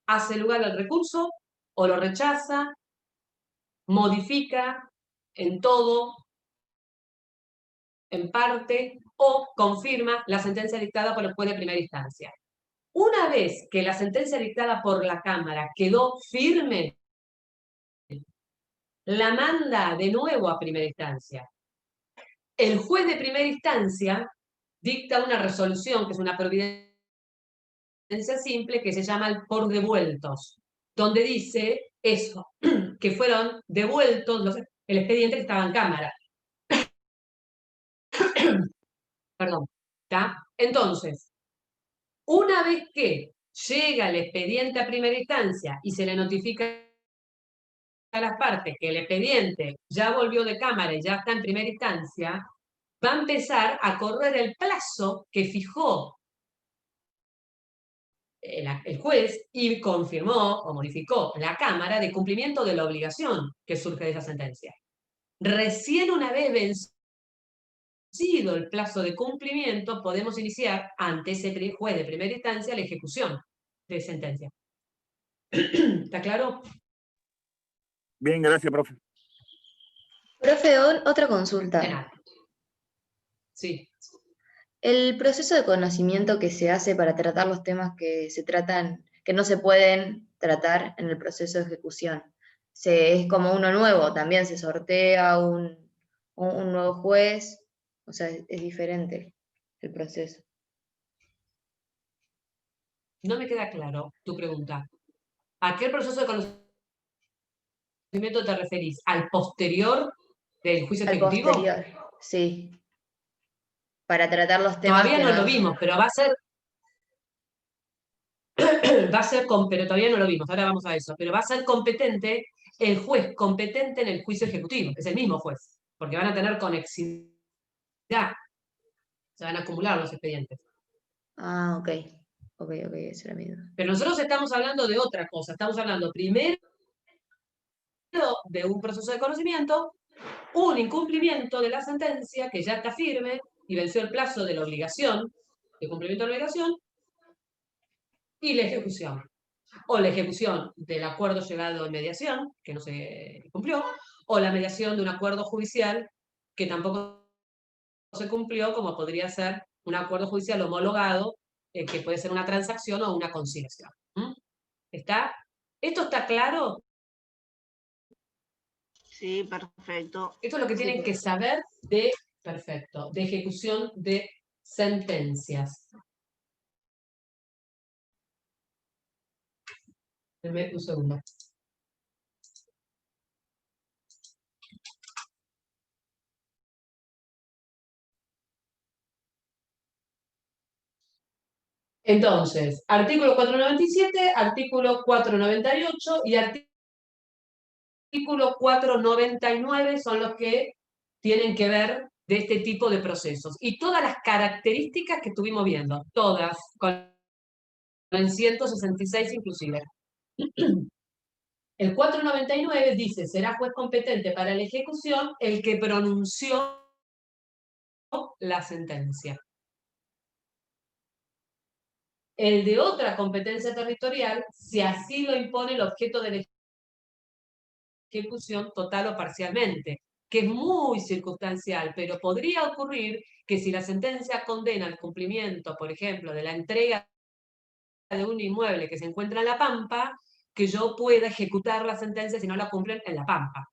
[SPEAKER 2] hace lugar al recurso o lo rechaza, modifica en todo, en parte, o confirma la sentencia dictada por el juez de primera instancia. Una vez que la sentencia dictada por la Cámara quedó firme, la manda de nuevo a primera instancia. El juez de primera instancia dicta una resolución, que es una providencia simple, que se llama el por devueltos, donde dice eso, que fueron devueltos el expediente que estaba en Cámara. Perdón. ¿Está? Entonces, una vez que llega el expediente a primera instancia y se le notifica a las partes que el expediente ya volvió de Cámara y ya está en primera instancia, va a empezar a correr el plazo que fijó el juez y confirmó o modificó la Cámara de cumplimiento de la obligación que surge de esa sentencia. Recién una vez vencido el plazo de cumplimiento, podemos iniciar ante ese juez de primera instancia la ejecución de sentencia. ¿Está claro?
[SPEAKER 7] Bien, gracias, profe.
[SPEAKER 6] Profe, otra consulta.
[SPEAKER 2] De nada. Sí.
[SPEAKER 6] El proceso de conocimiento que se hace para tratar los temas que se tratan, que no se pueden tratar en el proceso de ejecución. Es como uno nuevo, también se sortea un nuevo juez, o sea, es diferente el proceso.
[SPEAKER 2] No me queda claro tu pregunta. ¿A qué proceso de conocimiento te referís? ¿Al posterior del juicio
[SPEAKER 6] Al
[SPEAKER 2] ejecutivo?
[SPEAKER 6] posterior, sí. Para tratar los temas
[SPEAKER 2] Todavía
[SPEAKER 6] que
[SPEAKER 2] no lo vimos, pero va a ser, pero todavía no lo vimos, ahora vamos a eso, pero va a ser competente el juez competente en el juicio ejecutivo, es el mismo juez, porque van a tener conexidad, se van a acumular los expedientes.
[SPEAKER 6] Ah, ok. Ok, eso era mi duda.
[SPEAKER 2] Pero nosotros estamos hablando de otra cosa, estamos hablando primero de un proceso de conocimiento, un incumplimiento de la sentencia que ya está firme y venció el plazo de la obligación, de cumplimiento de la obligación, y la ejecución. O la ejecución del acuerdo llegado en mediación, que no se cumplió, o la mediación de un acuerdo judicial que tampoco se cumplió, como podría ser un acuerdo judicial homologado, que puede ser una transacción o una conciliación. ¿Está? ¿Esto está claro?
[SPEAKER 3] Sí, perfecto.
[SPEAKER 2] Esto es lo que tienen que saber de, perfecto, de ejecución de sentencias. Deme un segundo. Entonces, artículo 497, artículo 498 y artículo 499 son los que tienen que ver de este tipo de procesos. Y todas las características que estuvimos viendo, todas, con el 166 inclusive. El 499 dice, será juez competente para la ejecución el que pronunció la sentencia. El de otra competencia territorial, si así lo impone el objeto de la ejecución total o parcialmente, que es muy circunstancial, pero podría ocurrir que si la sentencia condena el cumplimiento, por ejemplo, de la entrega de un inmueble que se encuentra en La Pampa, que yo pueda ejecutar la sentencia si no la cumplen en La Pampa.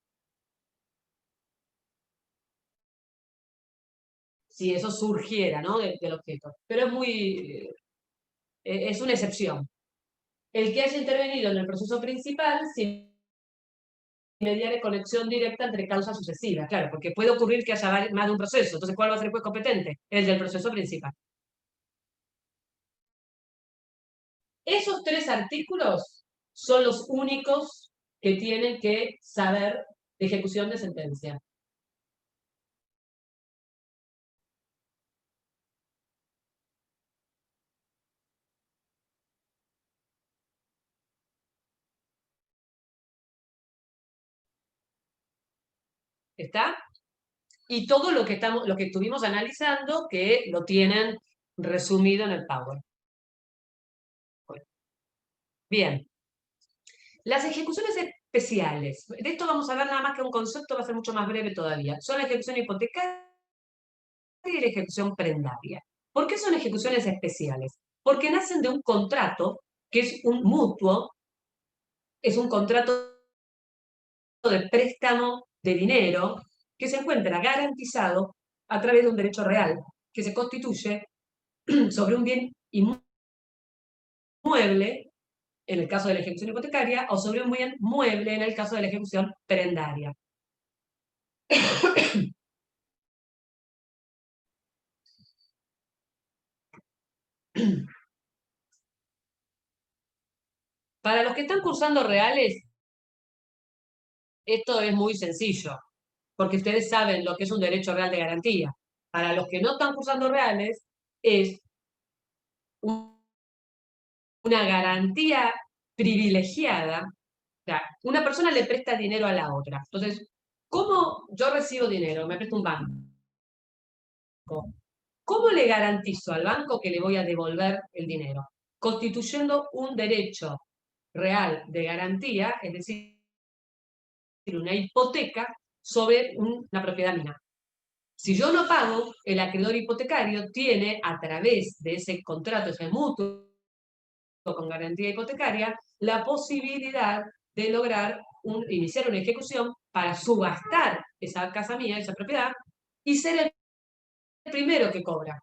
[SPEAKER 2] Si eso surgiera, ¿no?, del objeto. Pero es muy... es una excepción. El que haya intervenido en el proceso principal sin mediar conexión directa entre causas sucesivas, claro, porque puede ocurrir que haya más de un proceso. Entonces, ¿cuál va a ser el juez competente? El del proceso principal. Esos tres artículos son los únicos que tienen que saber de ejecución de sentencia. ¿Está? Y todo lo que estuvimos analizando, que lo tienen resumido en el Power. Bien. Las ejecuciones especiales. De esto vamos a ver nada más que un concepto, va a ser mucho más breve todavía. Son la ejecución hipotecaria y la ejecución prendaria. ¿Por qué son ejecuciones especiales? Porque nacen de un contrato que es un mutuo, es un contrato de préstamo de dinero que se encuentra garantizado a través de un derecho real que se constituye sobre un bien inmueble en el caso de la ejecución hipotecaria o sobre un bien mueble en el caso de la ejecución prendaria. Para los que están cursando reales, esto es muy sencillo, porque ustedes saben lo que es un derecho real de garantía. Para los que no están cursando reales, es una garantía privilegiada. O sea, una persona le presta dinero a la otra. Entonces, ¿cómo yo recibo dinero? Me presta un banco. ¿Cómo le garantizo al banco que le voy a devolver el dinero? Constituyendo un derecho real de garantía, es decir, una hipoteca sobre una propiedad mía. Si yo no pago, el acreedor hipotecario tiene, a través de ese contrato, ese mutuo con garantía hipotecaria, la posibilidad de lograr iniciar una ejecución para subastar esa casa mía, esa propiedad, y ser el primero que cobra.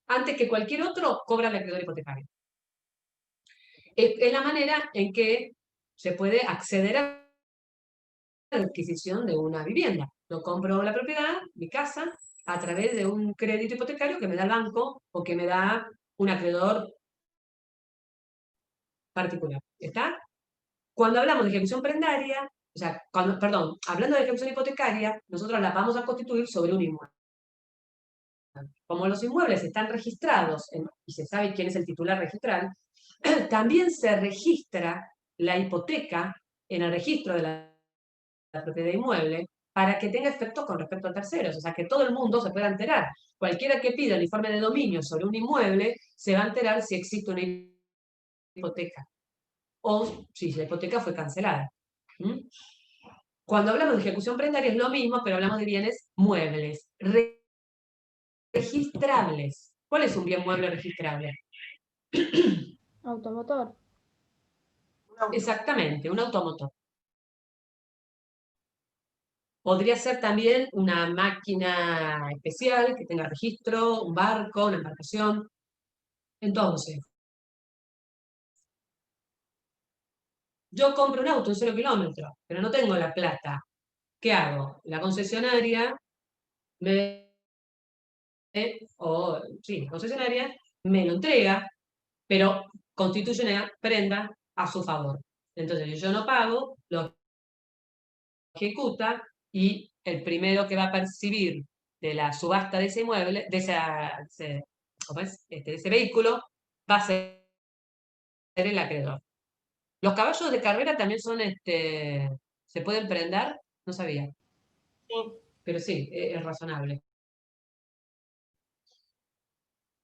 [SPEAKER 2] Antes que cualquier otro, cobra el acreedor hipotecario. Es la manera en que se puede acceder a la adquisición de una vivienda. Yo compro la propiedad, mi casa, a través de un crédito hipotecario que me da el banco o que me da un acreedor particular. ¿Está? Cuando hablamos de ejecución prendaria, o sea, perdón, hablando de ejecución hipotecaria, nosotros la vamos a constituir sobre un inmueble. Como los inmuebles están registrados y se sabe quién es el titular registral, también se registra la hipoteca en el registro de la propiedad inmueble para que tenga efectos con respecto a terceros, o sea, que todo el mundo se pueda enterar. Cualquiera que pida el informe de dominio sobre un inmueble se va a enterar si existe una hipoteca o si la hipoteca fue cancelada. ¿Mm? Cuando hablamos de ejecución prendaria es lo mismo, pero hablamos de bienes muebles, registrables. ¿Cuál es un bien mueble registrable?
[SPEAKER 5] Automotor.
[SPEAKER 2] Exactamente, un automotor. Podría ser también una máquina especial que tenga registro, un barco, una embarcación. Entonces, yo compro un auto en 0 kilómetros, pero no tengo la plata. ¿Qué hago? La concesionaria la concesionaria me lo entrega, pero constituye una prenda a su favor. Entonces, yo no pago, lo ejecuta y el primero que va a percibir de la subasta de ese inmueble, de ese vehículo, va a ser el acreedor. Los caballos de carrera también se pueden prendar, no sabía.
[SPEAKER 4] Sí.
[SPEAKER 2] Pero sí, es razonable.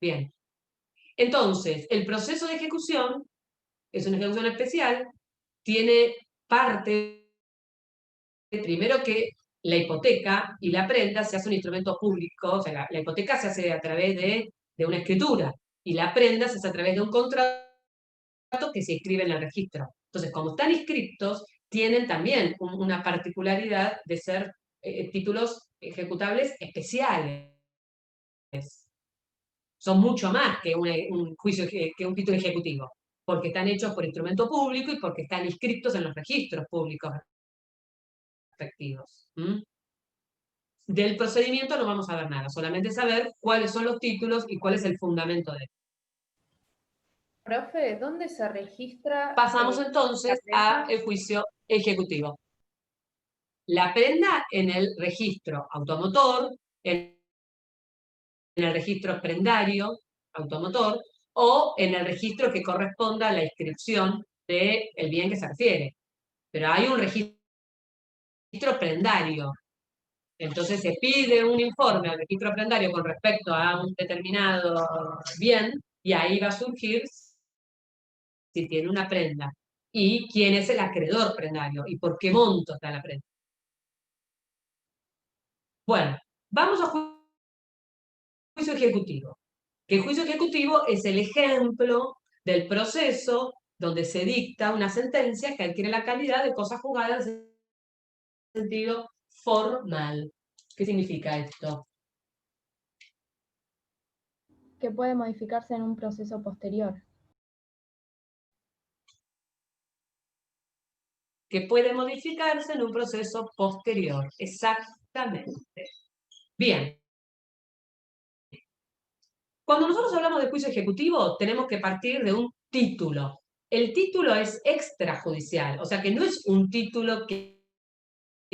[SPEAKER 2] Bien. Entonces, el proceso de ejecución es una ejecución especial, tiene parte, primero que la hipoteca y la prenda se hace un instrumento público, o sea, la hipoteca se hace a través de una escritura y la prenda se hace a través de un contrato que se inscribe en el registro. Entonces, como están inscritos, tienen también una particularidad de ser títulos ejecutables especiales. Son mucho más que un juicio, que un título ejecutivo, porque están hechos por instrumento público y porque están inscritos en los registros públicos respectivos. ¿Mm? Del procedimiento no vamos a ver nada, solamente saber cuáles son los títulos y cuál es el fundamento de esto.
[SPEAKER 5] Profe, ¿dónde se registra?
[SPEAKER 2] Pasamos entonces al juicio ejecutivo. La prenda en el registro automotor, en el registro prendario automotor, o en el registro que corresponda a la inscripción del bien que se refiere. Pero hay un registro prendario. Entonces se pide un informe al registro prendario con respecto a un determinado bien, y ahí va a surgir si tiene una prenda y quién es el acreedor prendario y por qué monto está la prenda. Bueno, vamos a juicio ejecutivo. Que el juicio ejecutivo es el ejemplo del proceso donde se dicta una sentencia que adquiere la calidad de cosa juzgada en sentido formal. ¿Qué significa esto?
[SPEAKER 9] Que puede modificarse en un proceso posterior.
[SPEAKER 2] Que puede modificarse en un proceso posterior. Exactamente. Bien. Cuando nosotros hablamos de juicio ejecutivo, tenemos que partir de un título. El título es extrajudicial, o sea que no es un título que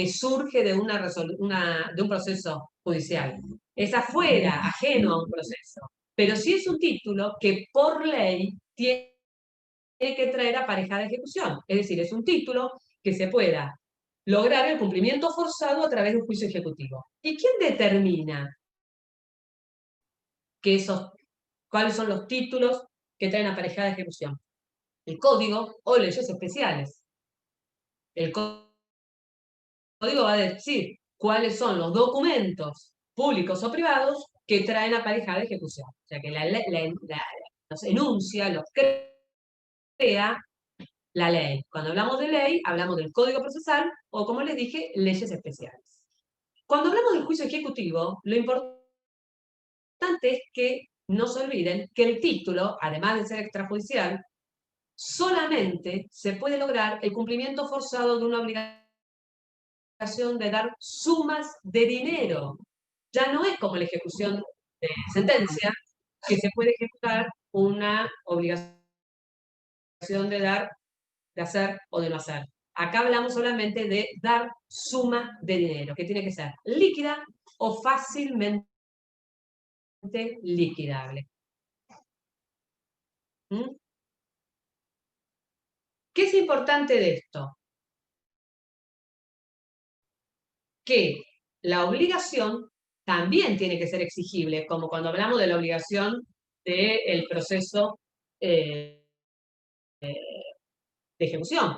[SPEAKER 2] surge de un proceso judicial. Es afuera, ajeno a un proceso. Pero sí es un título que por ley tiene que traer aparejada ejecución. Es decir, es un título que se pueda lograr el cumplimiento forzado a través de un juicio ejecutivo. ¿Y quién determina cuáles son los títulos que traen aparejada ejecución? El código o leyes especiales. El código va a decir cuáles son los documentos públicos o privados que traen aparejada ejecución. O sea, que los enuncia, los crea la ley. Cuando hablamos de ley, hablamos del Código Procesal o, como les dije, leyes especiales. Cuando hablamos del juicio ejecutivo, lo importante es que no se olviden que el título, además de ser extrajudicial, solamente se puede lograr el cumplimiento forzado de una obligación de dar sumas de dinero. Ya no es como la ejecución de sentencia, que se puede ejecutar una obligación de hacer o de no hacer. Acá hablamos solamente de dar suma de dinero, que tiene que ser líquida o fácilmente liquidable. ¿Mm? ¿Qué es importante de esto? Que la obligación también tiene que ser exigible, como cuando hablamos de la obligación del proceso de ejecución.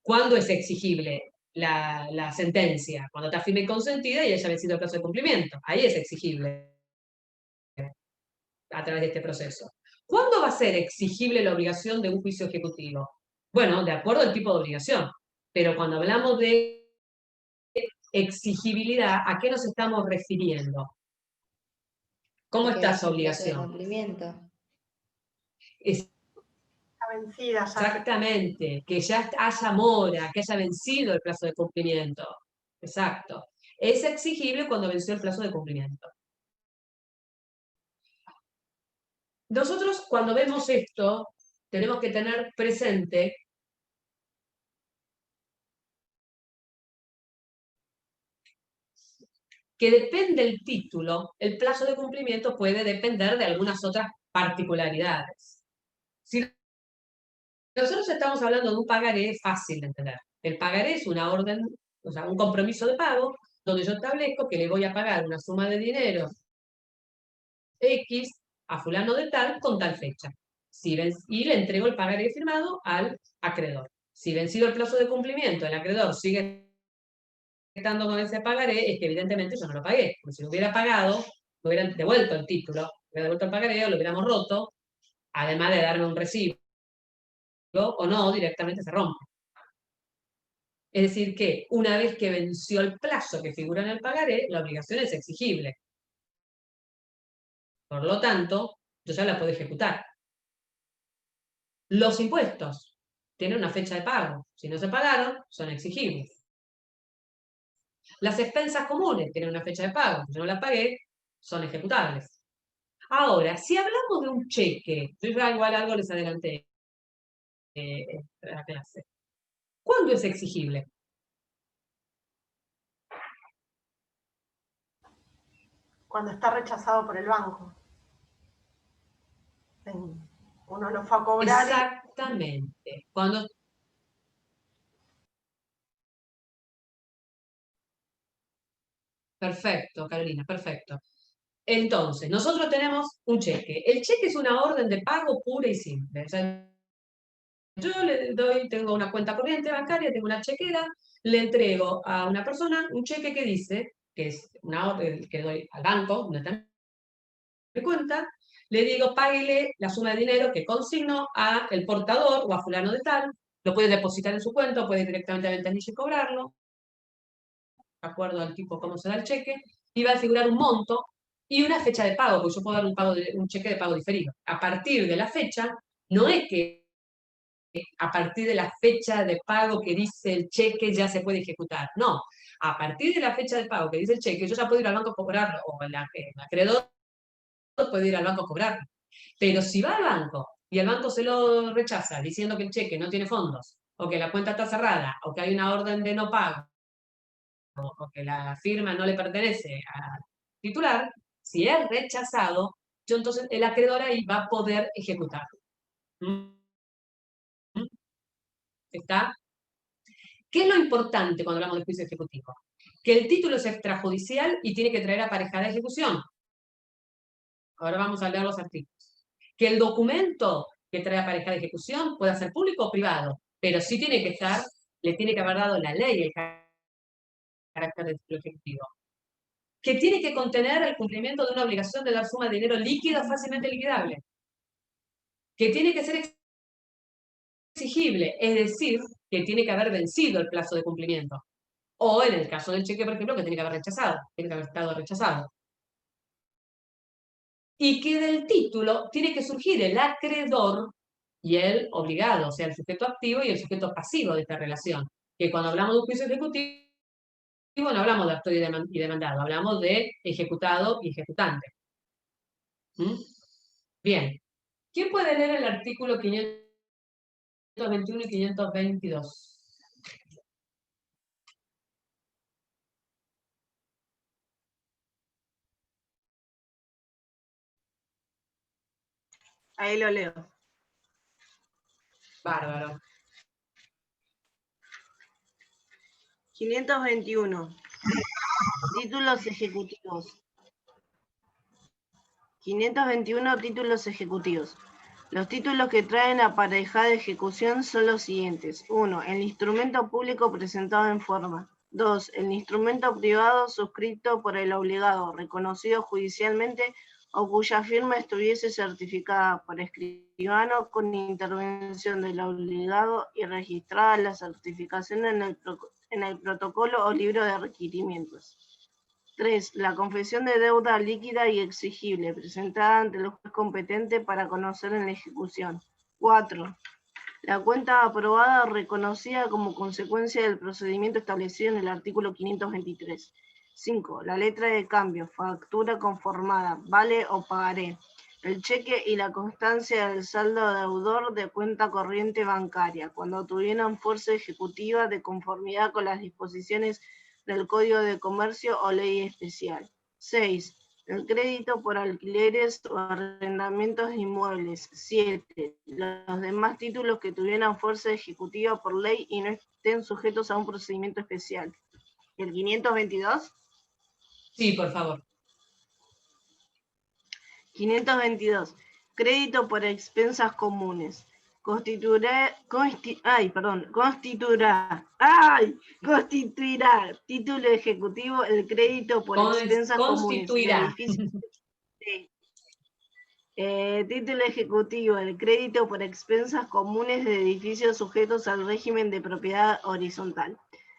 [SPEAKER 2] ¿Cuándo es exigible la sentencia? Cuando está firme y consentida y haya vencido el plazo de cumplimiento. Ahí es exigible a través de este proceso. ¿Cuándo va a ser exigible la obligación de un juicio ejecutivo? Bueno, de acuerdo al tipo de obligación. Pero cuando hablamos de exigibilidad, ¿a qué nos estamos refiriendo? ¿Cómo está esa obligación?
[SPEAKER 6] Cumplimiento.
[SPEAKER 2] Está
[SPEAKER 4] vencida.
[SPEAKER 2] Exactamente, que ya haya mora, que haya vencido el plazo de cumplimiento. Exacto. Es exigible cuando venció el plazo de cumplimiento. Nosotros cuando vemos esto, tenemos que tener presente que depende del título, el plazo de cumplimiento puede depender de algunas otras particularidades. Si nosotros estamos hablando de un pagaré, es fácil de entender. El pagaré es una orden, o sea, un compromiso de pago, donde yo establezco que le voy a pagar una suma de dinero X a fulano de tal con tal fecha. Y le entrego el pagaré firmado al acreedor. Si vencido el plazo de cumplimiento, el acreedor sigue estando con ese pagaré, es que evidentemente yo no lo pagué. Porque si lo hubiera pagado, me hubieran devuelto el título, me hubiera devuelto el pagaré o lo hubiéramos roto, además de darme un recibo o no, directamente se rompe. Es decir, que una vez que venció el plazo que figura en el pagaré, la obligación es exigible. Por lo tanto, yo ya la puedo ejecutar. Los impuestos tienen una fecha de pago. Si no se pagaron, son exigibles. Las expensas comunes tienen una fecha de pago. Si yo no las pagué, son ejecutables. Ahora, si hablamos de un cheque, yo ya igual algo les adelanté en la clase. ¿Cuándo es exigible?
[SPEAKER 4] Cuando está rechazado por el banco. Uno lo fue a cobrar.
[SPEAKER 2] Exactamente. Cuando... Perfecto, Carolina, perfecto. Entonces, nosotros tenemos un cheque. El cheque es una orden de pago pura y simple. O sea, yo le doy, tengo una cuenta corriente bancaria, tengo una chequera, le entrego a una persona un cheque que dice, que es una orden que doy al banco, donde está mi cuenta, le digo, páguele la suma de dinero que consigno a el portador o a fulano de tal, lo puede depositar en su cuenta, puede ir directamente a ventanilla y cobrarlo, de acuerdo al tipo cómo se da el cheque, y va a figurar un monto y una fecha de pago, porque yo puedo dar un cheque de pago diferido. A partir de la fecha, no es que a partir de la fecha de pago que dice el cheque ya se puede ejecutar. No, a partir de la fecha de pago que dice el cheque, yo ya puedo ir al banco a cobrarlo, o el acreedor puede ir al banco a cobrarlo. Pero si va al banco y el banco se lo rechaza diciendo que el cheque no tiene fondos, o que la cuenta está cerrada, o que hay una orden de no pago, o que la firma no le pertenece al titular, si es rechazado, yo entonces el acreedor ahí va a poder ejecutarlo. ¿Está? ¿Qué es lo importante cuando hablamos de juicio ejecutivo? Que el título es extrajudicial y tiene que traer aparejada ejecución. Ahora vamos a leer los artículos. Que el documento que trae aparejada ejecución pueda ser público o privado, pero sí tiene que estar, le tiene que haber dado la ley el carácter del título ejecutivo. que tiene que contener el cumplimiento de una obligación de dar suma de dinero líquido fácilmente liquidable, que tiene que ser exigible, es decir, que tiene que haber vencido el plazo de cumplimiento. O en el caso del cheque, por ejemplo, que tiene que haber rechazado, tiene que haber estado rechazado. Y que del título tiene que surgir el acreedor y el obligado, o sea, el sujeto activo y el sujeto pasivo de esta relación. Que cuando hablamos de un juicio ejecutivo, no hablamos de actor y demandado, hablamos de ejecutado y ejecutante. ¿Mm? Bien. ¿Quién puede leer el artículo 521 y 522?
[SPEAKER 3] Ahí lo leo.
[SPEAKER 2] Bárbaro.
[SPEAKER 3] 521. Títulos ejecutivos. 521 títulos ejecutivos. Los títulos que traen aparejada ejecución son los siguientes. 1. El instrumento público presentado en forma. 2. El instrumento privado suscrito por el obligado, reconocido judicialmente o cuya firma estuviese certificada por escribano con intervención del obligado y registrada la certificación en el protocolo o libro de requerimientos. 3. La confesión de deuda líquida y exigible, presentada ante el juez competente para conocer en la ejecución. 4. La cuenta aprobada o reconocida como consecuencia del procedimiento establecido en el artículo 523. 5. La letra de cambio, factura conformada, vale o pagaré, el cheque y la constancia del saldo deudor de cuenta corriente bancaria, cuando tuvieran fuerza ejecutiva de conformidad con las disposiciones del Código de Comercio o ley especial. 6. El crédito por alquileres o arrendamientos de inmuebles. 7. Los demás títulos que tuvieran fuerza ejecutiva por ley y no estén sujetos a un procedimiento especial. ¿El 522?
[SPEAKER 2] Sí, por favor.
[SPEAKER 3] 522. Crédito por expensas comunes. Constituirá título ejecutivo el crédito por expensas comunes. Título ejecutivo el crédito por expensas comunes de edificios sujetos al régimen de propiedad horizontal.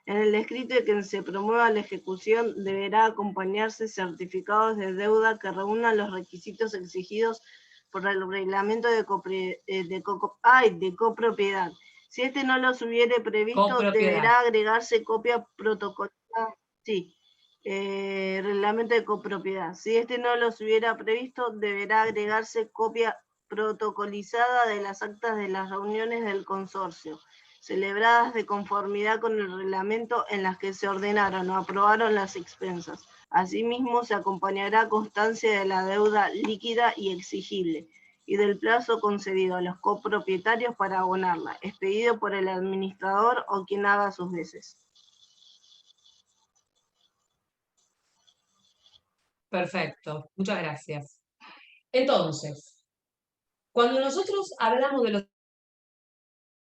[SPEAKER 3] En el escrito de que se promueva la ejecución deberá acompañarse certificados de deuda que reúnan los requisitos exigidos por el reglamento de copropiedad. Si este no los hubiere previsto, deberá agregarse copia protocolizada. Sí, reglamento de copropiedad. Si este no los hubiera previsto, deberá agregarse copia protocolizada de las actas de las reuniones del consorcio, celebradas de conformidad con el reglamento en las que se ordenaron o aprobaron las expensas. Asimismo, se acompañará constancia de la deuda líquida y exigible y del plazo concedido a los copropietarios para abonarla, expedido por el administrador o quien haga sus veces.
[SPEAKER 2] Perfecto, muchas gracias. Entonces, cuando nosotros hablamos de los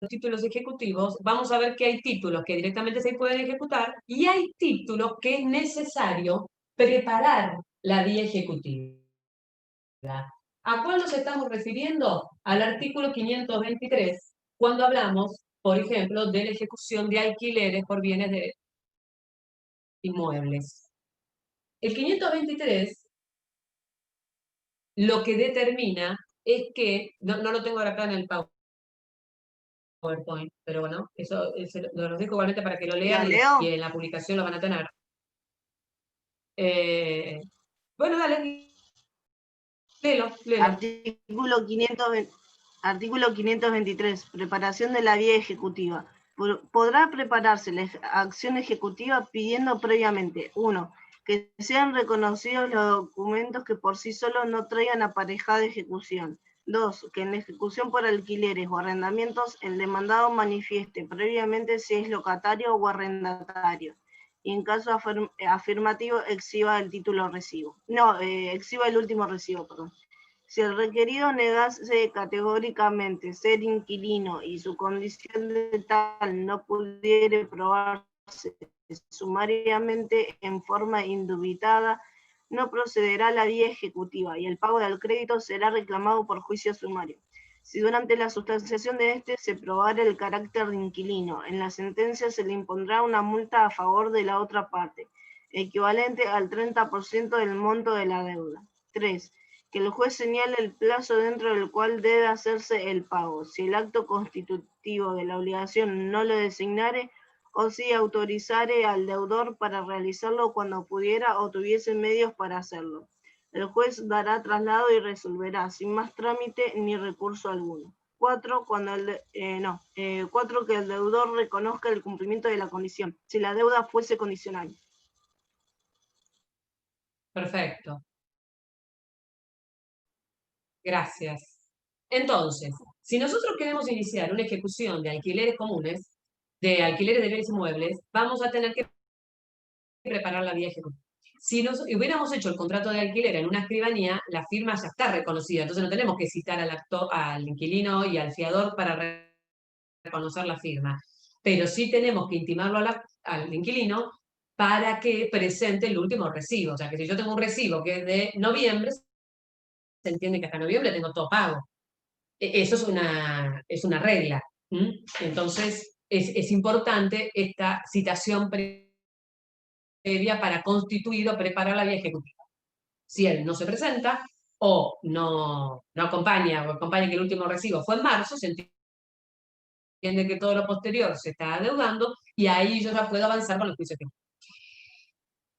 [SPEAKER 2] títulos ejecutivos, vamos a ver que hay títulos que directamente se pueden ejecutar y hay títulos que es necesario preparar la vía ejecutiva. ¿A cuál nos estamos refiriendo? Al artículo 523, cuando hablamos, por ejemplo, de la ejecución de alquileres por bienes de inmuebles. El 523 lo que determina es que, no lo tengo ahora acá en el PowerPoint, pero bueno, eso lo dejo igualmente para que lo lean y en la publicación lo van a tener. Bueno, dale. Léelo.
[SPEAKER 3] Artículo 523. Preparación de la vía ejecutiva. Podrá prepararse la acción ejecutiva pidiendo previamente: 1. Que sean reconocidos los documentos que por sí solos no traigan aparejada ejecución. 2. Que en la ejecución por alquileres o arrendamientos el demandado manifieste previamente si es locatario o arrendatario. Y en caso afirmativo exhiba el título recibo. Exhiba el último recibo, perdón. Si el requerido negase categóricamente ser inquilino y su condición de tal no pudiere probarse sumariamente en forma indubitada, no procederá a la vía ejecutiva y el pago del crédito será reclamado por juicio sumario. Si durante la sustanciación de este se probara el carácter de inquilino, en la sentencia se le impondrá una multa a favor de la otra parte, equivalente al 30% del monto de la deuda. 3. Que el juez señale el plazo dentro del cual debe hacerse el pago, si el acto constitutivo de la obligación no lo designare, o si autorizare al deudor para realizarlo cuando pudiera o tuviese medios para hacerlo. El juez dará traslado y resolverá sin más trámite ni recurso alguno. 4. Que el deudor reconozca el cumplimiento de la condición, si la deuda fuese condicional.
[SPEAKER 2] Perfecto. Gracias. Entonces, si nosotros queremos iniciar una ejecución de alquileres comunes, de alquileres de bienes inmuebles, vamos a tener que preparar la vía ejecutiva. Si nos hubiéramos hecho el contrato de alquiler en una escribanía, la firma ya está reconocida, entonces no tenemos que citar al inquilino y al fiador para reconocer la firma. Pero sí tenemos que intimarlo al inquilino para que presente el último recibo. O sea, que si yo tengo un recibo que es de noviembre, se entiende que hasta noviembre tengo todo pago. Eso es una regla. Entonces, es importante esta citación previa para constituir o preparar la vía ejecutiva. Si él no se presenta o no acompaña, o acompaña que el último recibo fue en marzo, se entiende que todo lo posterior se está adeudando y ahí yo ya puedo avanzar con el juicio ejecutivo.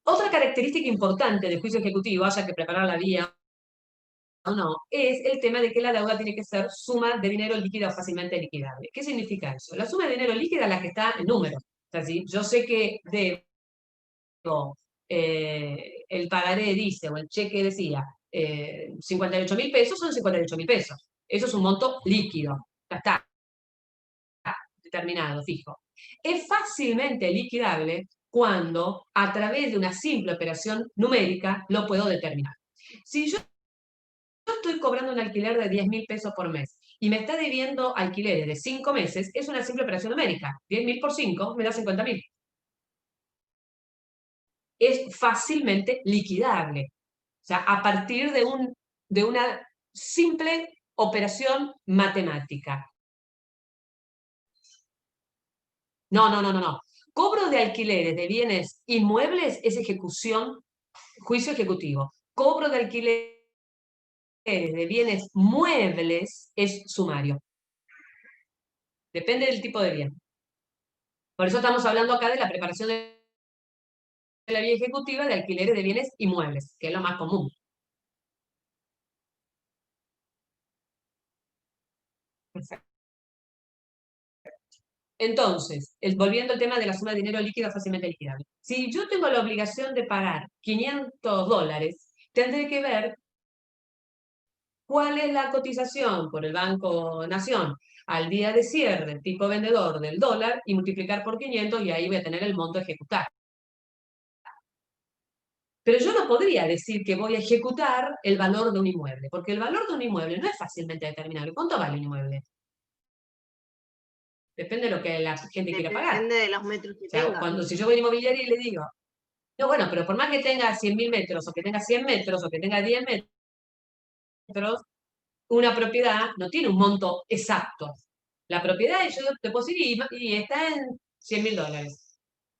[SPEAKER 2] Otra característica importante del juicio ejecutivo, haya que preparar la vía o no, es el tema de que la deuda tiene que ser suma de dinero líquida o fácilmente liquidable. ¿Qué significa eso? La suma de dinero líquida es la que está en números. O sea, si yo sé que el pagaré dice, o el cheque decía, 58.000 pesos, son 58.000 pesos. Eso es un monto líquido. Ya está. Determinado, fijo. Es fácilmente liquidable cuando a través de una simple operación numérica lo puedo determinar. Si yo estoy cobrando un alquiler de 10.000 pesos por mes y me está debiendo alquileres de 5 meses, es una simple operación numérica. 10.000 por 5 me da 50.000. Es fácilmente liquidable. O sea, a partir de una simple operación matemática. No. Cobro de alquileres de bienes inmuebles es ejecución, juicio ejecutivo. Cobro de alquileres de bienes muebles es sumario. Depende del tipo de bien. Por eso estamos hablando acá de la preparación de la vía ejecutiva de alquileres de bienes inmuebles, que es lo más común. Perfecto. Entonces, volviendo al tema de la suma de dinero líquido fácilmente liquidable. Si yo tengo la obligación de pagar $500, tendré que ver cuál es la cotización por el Banco Nación al día de cierre, el tipo vendedor del dólar, y multiplicar por 500, y ahí voy a tener el monto a ejecutar. Pero yo no podría decir que voy a ejecutar el valor de un inmueble, porque el valor de un inmueble no es fácilmente determinable. ¿Cuánto vale un inmueble? Depende de lo que la gente quiera pagar.
[SPEAKER 3] Depende de los metros que
[SPEAKER 2] O sea,
[SPEAKER 3] tenga.
[SPEAKER 2] si yo voy a inmobiliaria y le digo, no, bueno, pero por más que tenga 100.000 metros, o que tenga 100 metros, o que tenga 10 metros, una propiedad no tiene un monto exacto. La propiedad, yo te puedo decir, y está en $100.000.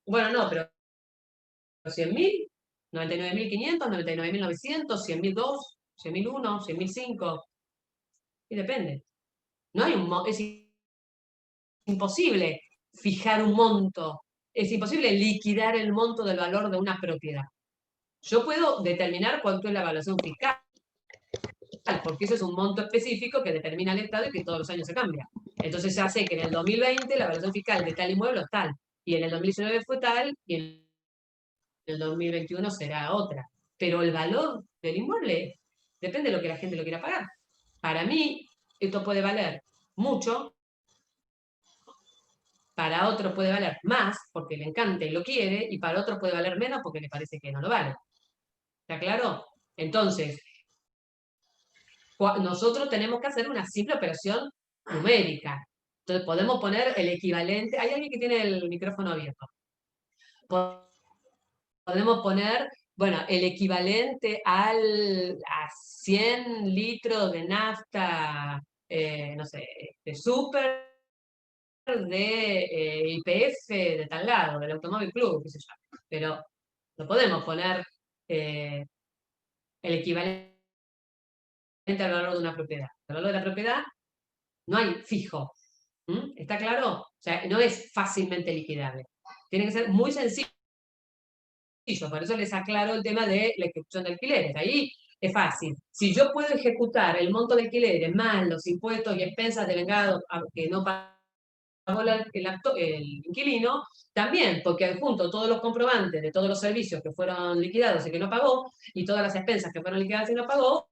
[SPEAKER 2] Bueno, no, pero 100.000, 99.500, 99.900, 100.002, 100.001, 100.005. Y depende. No hay es imposible fijar un monto. Es imposible liquidar el monto del valor de una propiedad. Yo puedo determinar cuánto es la evaluación fiscal, porque eso es un monto específico que determina el Estado y que todos los años se cambia. Entonces ya sé que en el 2020 la evaluación fiscal de tal inmueble es tal, y en el 2019 fue tal, y en el 2021 será otra. Pero el valor del inmueble depende de lo que la gente lo quiera pagar. Para mí, esto puede valer mucho, para otro puede valer más, porque le encanta y lo quiere, y para otro puede valer menos porque le parece que no lo vale. ¿Está claro? Entonces, nosotros tenemos que hacer una simple operación numérica. Entonces podemos poner el equivalente. Hay alguien que tiene el micrófono abierto. podemos poner, bueno, el equivalente a 100 litros de nafta, no sé, de súper, de YPF de tal lado, del Automóvil Club, qué sé yo. Pero no podemos poner el equivalente al valor de una propiedad. El valor de la propiedad no hay fijo. ¿Está claro? O sea, no es fácilmente liquidable. Tiene que ser muy sencillo. Por eso les aclaro el tema de la ejecución de alquileres. Ahí es fácil. Si yo puedo ejecutar el monto de alquileres más los impuestos y expensas de vengado que no pagó el inquilino, también, porque adjunto todos los comprobantes de todos los servicios que fueron liquidados y que no pagó, y todas las expensas que fueron liquidadas y no pagó,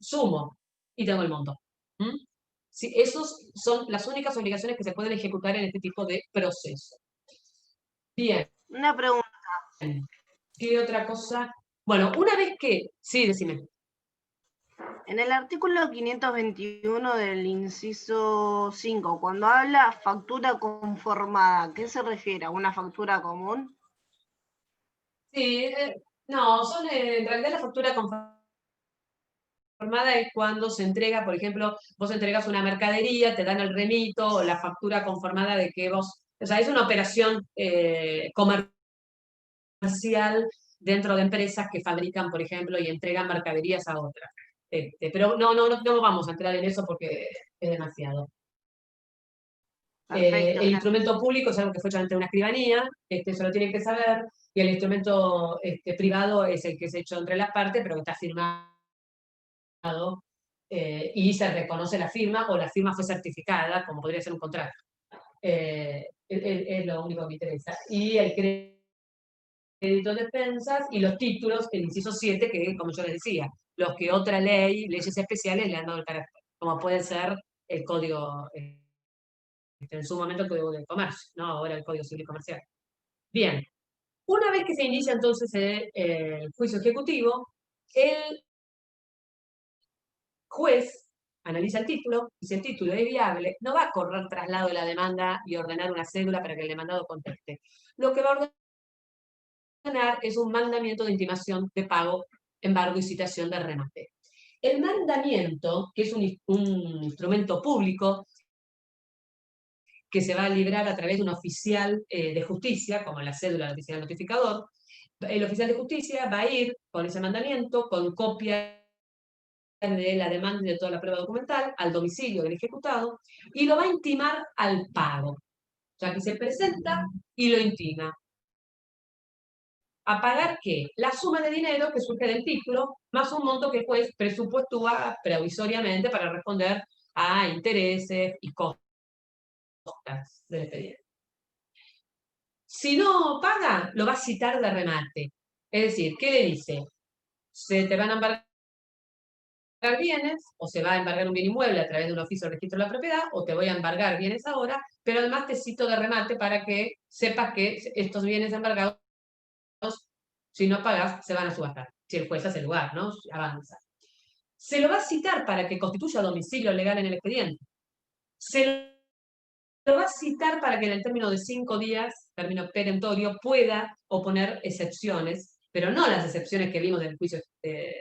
[SPEAKER 2] sumo y tengo el monto. Sí, esas son las únicas obligaciones que se pueden ejecutar en este tipo de proceso. Bien.
[SPEAKER 3] Una pregunta.
[SPEAKER 2] ¿Qué otra cosa? Bueno, una vez que... Sí, decime.
[SPEAKER 3] En el artículo 521 del inciso 5, cuando habla factura conformada, ¿a qué se refiere? ¿A una factura común?
[SPEAKER 2] Sí, no, son en realidad la factura conformada es cuando se entrega, por ejemplo, vos entregas una mercadería, te dan el remito o la factura conformada de que vos... O sea, es una operación comercial dentro de empresas que fabrican, por ejemplo, y entregan mercaderías a otras. Pero no vamos a entrar en eso porque es demasiado.
[SPEAKER 3] Perfecto,
[SPEAKER 2] el instrumento público es algo que fue hecho ante una escribanía, eso lo tienen que saber, y el instrumento privado es el que es hecho entre las partes, pero que está firmado y se reconoce la firma, o la firma fue certificada, como podría ser un contrato. Es lo único que me interesa. Y el crédito de expensas y los títulos, el inciso 7, que como yo les decía, los que otra ley, leyes especiales le han dado el carácter, como puede ser el código, en su momento el Código de Comercio, ¿no? Ahora el Código Civil Comercial. Bien, una vez que se inicia entonces el juicio ejecutivo, el juez analiza el título, y si el título es viable, no va a correr traslado de la demanda y ordenar una cédula para que el demandado conteste. Lo que va a ordenar es un mandamiento de intimación de pago, embargo y citación de remate. El mandamiento, que es un instrumento público, que se va a librar a través de un oficial de justicia, como la cédula del oficial notificador, el oficial de justicia va a ir con ese mandamiento, con copia de la demanda y de toda la prueba documental, al domicilio del ejecutado, y lo va a intimar al pago. O sea, que se presenta y lo intima. ¿A pagar qué? La suma de dinero que surge del título, más un monto que el juez presupuestúa provisoriamente para responder a intereses y costas del expediente. Si no paga, lo va a citar de remate. Es decir, ¿qué le dice? Se te van a embargar bienes, o se va a embargar un bien inmueble a través de un oficio de registro de la propiedad, o te voy a embargar bienes ahora, pero además te cito de remate para que sepas que estos bienes embargados, si no pagas, se van a subastar. Si el juez hace el lugar, ¿no? Avanza. Se lo va a citar para que constituya domicilio legal en el expediente. Se lo va a citar para que en el término de 5 días, término perentorio, pueda oponer excepciones, pero no las excepciones que vimos del juicio de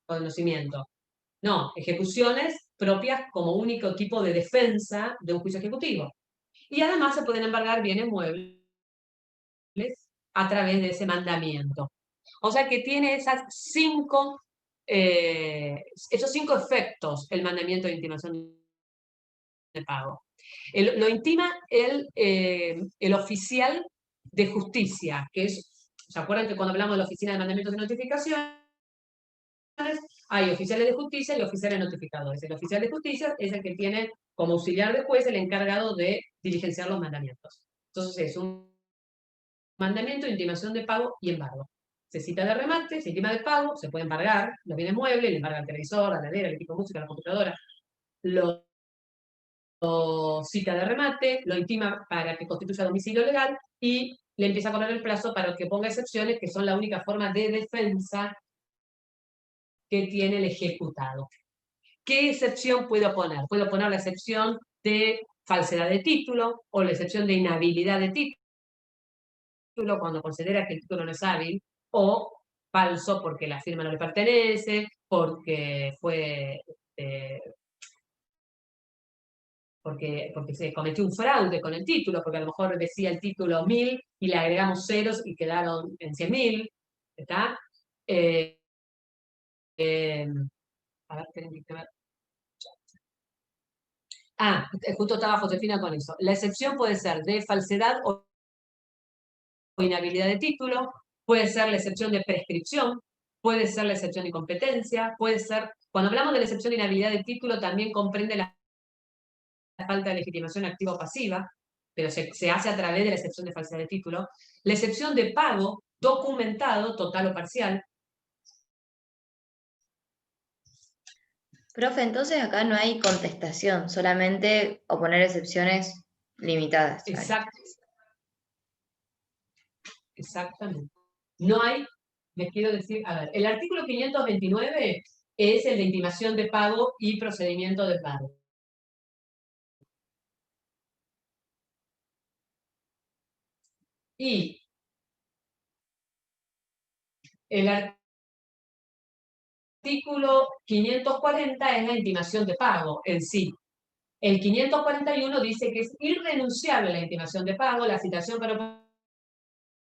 [SPEAKER 2] conocimiento. No, ejecuciones propias como único tipo de defensa de un juicio ejecutivo. Y además se pueden embargar bienes muebles a través de ese mandamiento. O sea que tiene esos 5 efectos el mandamiento de intimación de pago. Lo intima el oficial de justicia, que es, ¿se acuerdan que cuando hablamos de la oficina de mandamientos y notificaciones, hay oficiales de justicia y oficiales notificadores? El oficial de justicia es el que tiene como auxiliar de juez el encargado de diligenciar los mandamientos. Entonces es un mandamiento de intimación de pago y embargo. Se cita de remate, se intima de pago, se puede embargar los bienes muebles, le embarga el televisor, la heladera, el equipo de música, la computadora, lo cita de remate, lo intima para que constituya domicilio legal y le empieza a correr el plazo para que ponga excepciones, que son la única forma de defensa que tiene el ejecutado. ¿Qué excepción puedo poner? Puedo poner la excepción de falsedad de título, o la excepción de inhabilidad de título, cuando considera que el título no es hábil, o falso porque la firma no le pertenece, porque fue... porque se cometió un fraude con el título, porque a lo mejor decía el título 1000 y le agregamos ceros y quedaron en 100.000, ¿está? A ver, tienen que ver. Justo estaba Josefina con eso. La excepción puede ser de falsedad o inhabilidad de título, puede ser la excepción de prescripción, puede ser la excepción de incompetencia, puede ser... Cuando hablamos de la excepción de inhabilidad de título, también comprende la falta de legitimación activa o pasiva, pero se hace a través de la excepción de falsedad de título. La excepción de pago documentado, total o parcial.
[SPEAKER 6] Profe, entonces acá no hay contestación, solamente oponer excepciones limitadas.
[SPEAKER 2] Exactamente. No hay, les quiero decir, a ver, el artículo 529 es el de intimación de pago y procedimiento de pago. Y el artículo 540 es la intimación de pago en sí. El 541 dice que es irrenunciable la intimación de pago, la citación para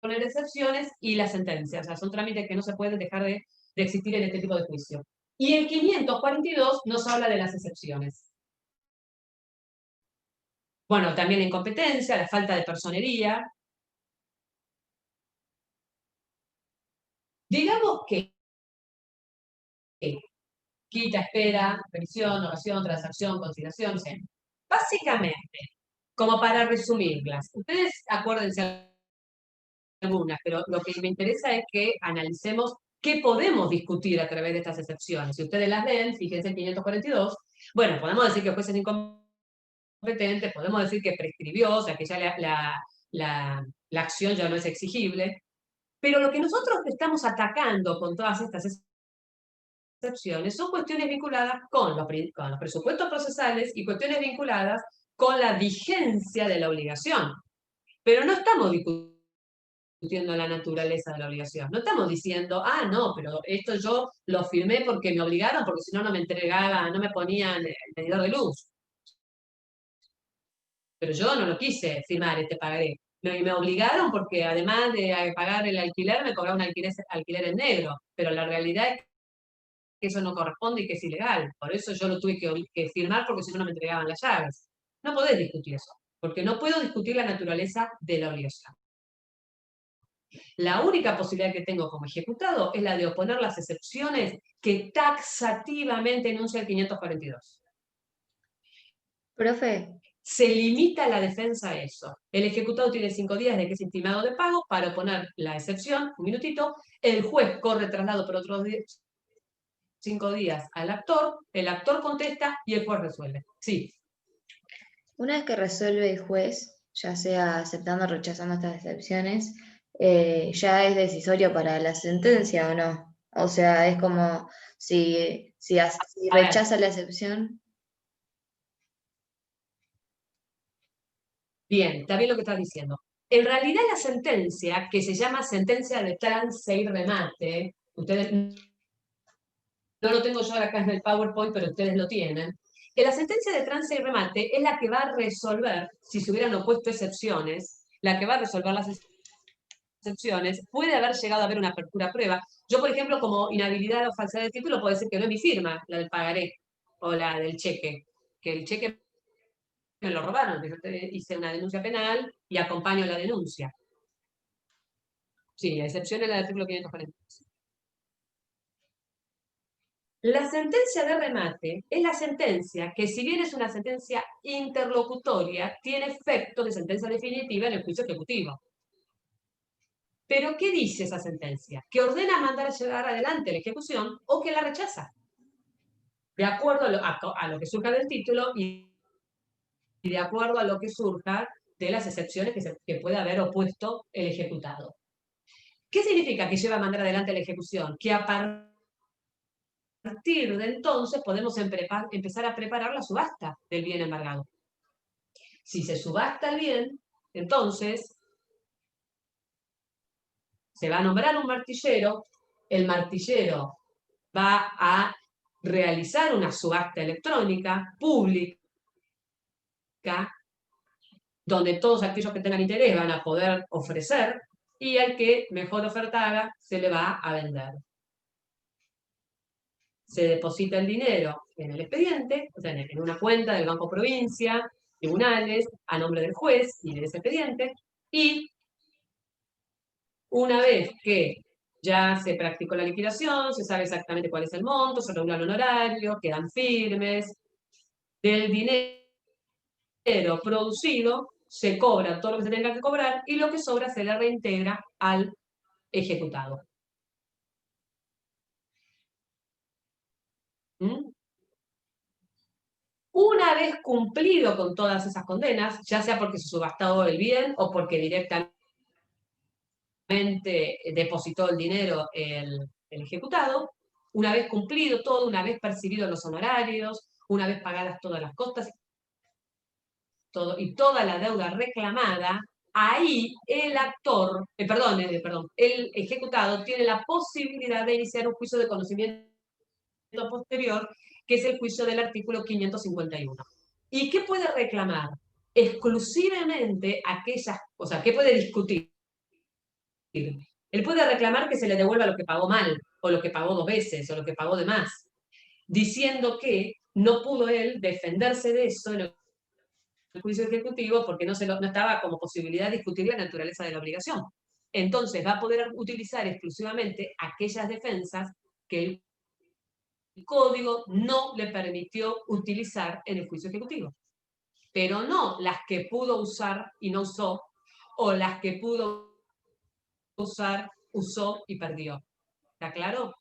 [SPEAKER 2] poner excepciones y la sentencia. O sea, son trámites que no se pueden dejar de existir en este tipo de juicio. Y el 542 nos habla de las excepciones. Bueno, también la incompetencia, la falta de personería. Digamos que quita, espera, revisión, oración, transacción, conciliación, o sea, básicamente, como para resumirlas, ustedes acuérdense algunas, pero lo que me interesa es que analicemos qué podemos discutir a través de estas excepciones. Si ustedes las ven, fíjense en 542, bueno, podemos decir que el juez es incompetente, podemos decir que prescribió, o sea, que ya la acción ya no es exigible, pero lo que nosotros estamos atacando con todas estas excepciones son cuestiones vinculadas con los presupuestos procesales y cuestiones vinculadas con la vigencia de la obligación. Pero no estamos discutiendo la naturaleza de la obligación. No estamos diciendo, no, pero esto yo lo firmé porque me obligaron, porque si no, no me entregaban, no me ponían el medidor de luz. Pero yo no lo quise firmar este pagaré. Me obligaron porque además de pagar el alquiler, me cobraron alquiler en negro. Pero la realidad es que eso no corresponde y que es ilegal. Por eso yo lo tuve que firmar, porque si no, no me entregaban las llaves. No podés discutir eso, porque no puedo discutir la naturaleza de la obligación. La única posibilidad que tengo como ejecutado es la de oponer las excepciones que taxativamente enuncia el 542.
[SPEAKER 6] Profe.
[SPEAKER 2] Se limita la defensa a eso. El ejecutado tiene 5 días de que es intimado de pago para oponer la excepción, un minutito, el juez corre traslado por otros 5 días al actor, el actor contesta y el juez resuelve. Sí.
[SPEAKER 6] Una vez que resuelve el juez, ya sea aceptando o rechazando estas excepciones, ya es decisorio para la sentencia o no. O sea, es como si rechaza la excepción.
[SPEAKER 2] Bien, está bien lo que estás diciendo. En realidad la sentencia, que se llama sentencia de trance y remate, ustedes, no lo tengo yo acá en el PowerPoint, pero ustedes lo tienen, que la sentencia de trance y remate es la que va a resolver, si se hubieran opuesto excepciones, la que va a resolver las excepciones, puede haber llegado a haber una apertura a prueba. Yo, por ejemplo, como inhabilidad o falsedad de título, puedo decir que no es mi firma, la del pagaré, o la del cheque, que el cheque me lo robaron, hice una denuncia penal y acompaño la denuncia. Sí, la excepción es la del artículo 540. La sentencia de remate es la sentencia que, si bien es una sentencia interlocutoria, tiene efecto de sentencia definitiva en el juicio ejecutivo. Pero, ¿qué dice esa sentencia? Que ordena mandar a llevar adelante la ejecución o que la rechaza, de acuerdo a lo que surja del título y de acuerdo a lo que surja de las excepciones que pueda haber opuesto el ejecutado. ¿Qué significa que lleva a mandar adelante la ejecución? Que a partir de entonces podemos empezar a preparar la subasta del bien embargado. Si se subasta el bien, entonces se va a nombrar un martillero, el martillero va a realizar una subasta electrónica pública, donde todos aquellos que tengan interés van a poder ofrecer, y al que mejor oferta haga, se le va a vender. Se deposita el dinero en el expediente, o sea, en una cuenta del Banco Provincia, tribunales, a nombre del juez y de ese expediente, y una vez que ya se practicó la liquidación, se sabe exactamente cuál es el monto, se regula el honorario, quedan firmes, del dinero producido se cobra todo lo que se tenga que cobrar y lo que sobra se le reintegra al ejecutado. ¿Mm? Una vez cumplido con todas esas condenas, ya sea porque se subastó el bien o porque directamente depositó el dinero el ejecutado, una vez cumplido todo, una vez percibidos los honorarios, una vez pagadas todas las costas y toda la deuda reclamada, ahí el el ejecutado tiene la posibilidad de iniciar un juicio de conocimiento posterior, que es el juicio del artículo 551. ¿Y qué puede reclamar? Exclusivamente aquellas, o sea, ¿qué puede discutir? Él puede reclamar que se le devuelva lo que pagó mal, o lo que pagó 2 veces, o lo que pagó de más, diciendo que no pudo él defenderse de eso en el juicio ejecutivo porque no estaba como posibilidad de discutir la naturaleza de la obligación. Entonces va a poder utilizar exclusivamente aquellas defensas que el código no le permitió utilizar en el juicio ejecutivo, pero no las que pudo usar y no usó, o las que pudo usar, usó y perdió. ¿Está claro?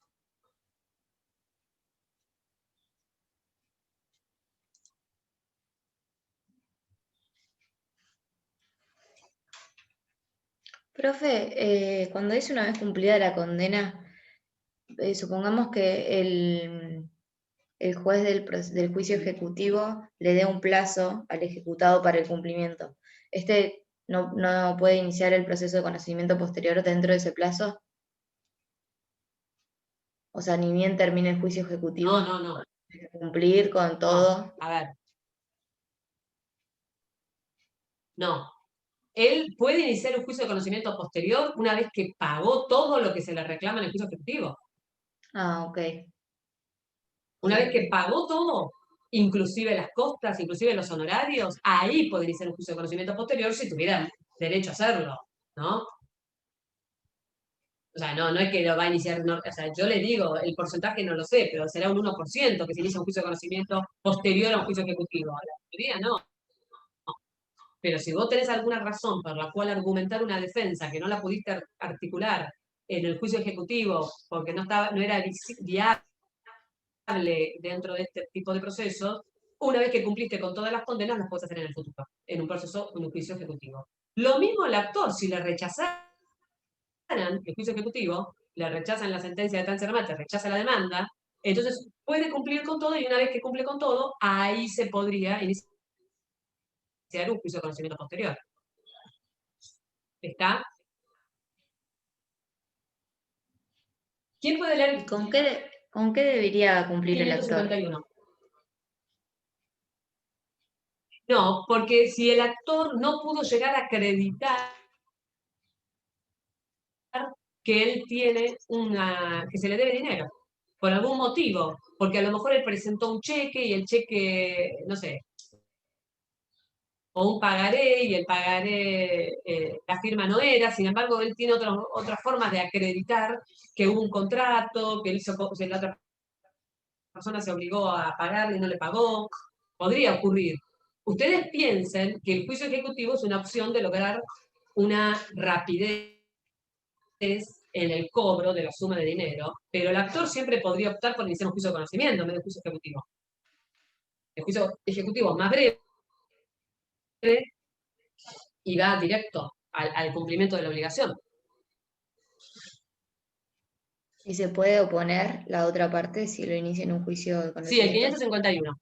[SPEAKER 6] Profe, cuando dice una vez cumplida la condena, supongamos que el juez del juicio ejecutivo le dé un plazo al ejecutado para el cumplimiento. ¿Este no puede iniciar el proceso de conocimiento posterior dentro de ese plazo? O sea, ni bien termine el juicio ejecutivo,
[SPEAKER 2] No.
[SPEAKER 6] cumplir con todo.
[SPEAKER 2] No, a ver. No. Él puede iniciar un juicio de conocimiento posterior una vez que pagó todo lo que se le reclama en el juicio ejecutivo.
[SPEAKER 6] Ah, ok.
[SPEAKER 2] Una vez que pagó todo, inclusive las costas, inclusive los honorarios, ahí puede iniciar un juicio de conocimiento posterior si tuviera derecho a hacerlo, ¿no? O sea, no es que lo va a iniciar, o sea, yo le digo, el porcentaje no lo sé, pero será un 1% que se inicia un juicio de conocimiento posterior a un juicio ejecutivo. La mayoría no. Pero si vos tenés alguna razón por la cual argumentar una defensa que no la pudiste articular en el juicio ejecutivo porque no era viable dentro de este tipo de procesos, una vez que cumpliste con todas las condenas, las puedes hacer en el futuro, en un proceso, en un juicio ejecutivo. Lo mismo el actor, si le rechazaran el juicio ejecutivo, le rechazan la sentencia de Cáncer Mate, rechaza la demanda, entonces puede cumplir con todo y una vez que cumple con todo, ahí se podría iniciar un juicio de conocimiento posterior. ¿Está? ¿Quién puede leer?
[SPEAKER 6] ¿Con qué debería cumplir el actor?
[SPEAKER 2] 551. No, porque si el actor no pudo llegar a acreditar que él tiene que se le debe dinero, por algún motivo, porque a lo mejor él presentó un cheque y el cheque, no sé, o un pagaré y el pagaré, la firma no era, sin embargo, él tiene otras formas de acreditar que hubo un contrato, que la otra persona se obligó a pagarle y no le pagó. Podría ocurrir. Ustedes piensen que el juicio ejecutivo es una opción de lograr una rapidez en el cobro de la suma de dinero, pero el actor siempre podría optar por iniciar un juicio de conocimiento en vez de un juicio ejecutivo. El juicio ejecutivo es más breve y va directo al cumplimiento de la obligación.
[SPEAKER 6] ¿Y se puede oponer la otra parte si lo inicia en un juicio de
[SPEAKER 2] Sí, el
[SPEAKER 6] conocimiento?
[SPEAKER 2] 551.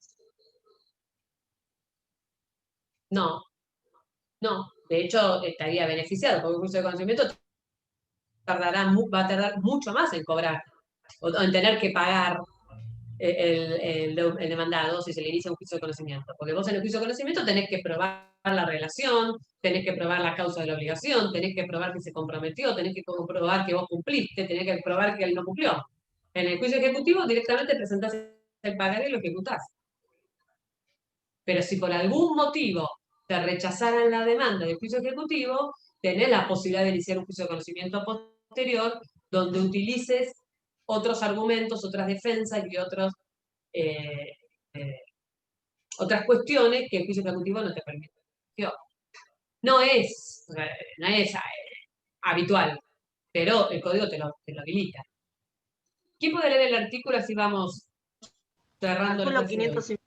[SPEAKER 2] No, No, de hecho estaría beneficiado, porque un juicio de conocimiento va a tardar mucho más en cobrar, o en tener que pagar el demandado si se le inicia un juicio de conocimiento. Porque vos en el juicio de conocimiento tenés que probar la relación, tenés que probar la causa de la obligación, tenés que probar que se comprometió, tenés que comprobar que vos cumpliste, tenés que probar que él no cumplió. En el juicio ejecutivo directamente presentás el pagaré y lo ejecutás. Pero si por algún motivo te rechazaran la demanda del juicio ejecutivo, tenés la posibilidad de iniciar un juicio de conocimiento posterior donde utilices otros argumentos, otras defensas y eh, eh, otras cuestiones que el juicio ejecutivo no te permite. No es habitual, pero el código te lo habilita. ¿Quién puede leer el artículo así vamos cerrando la clase de hoy?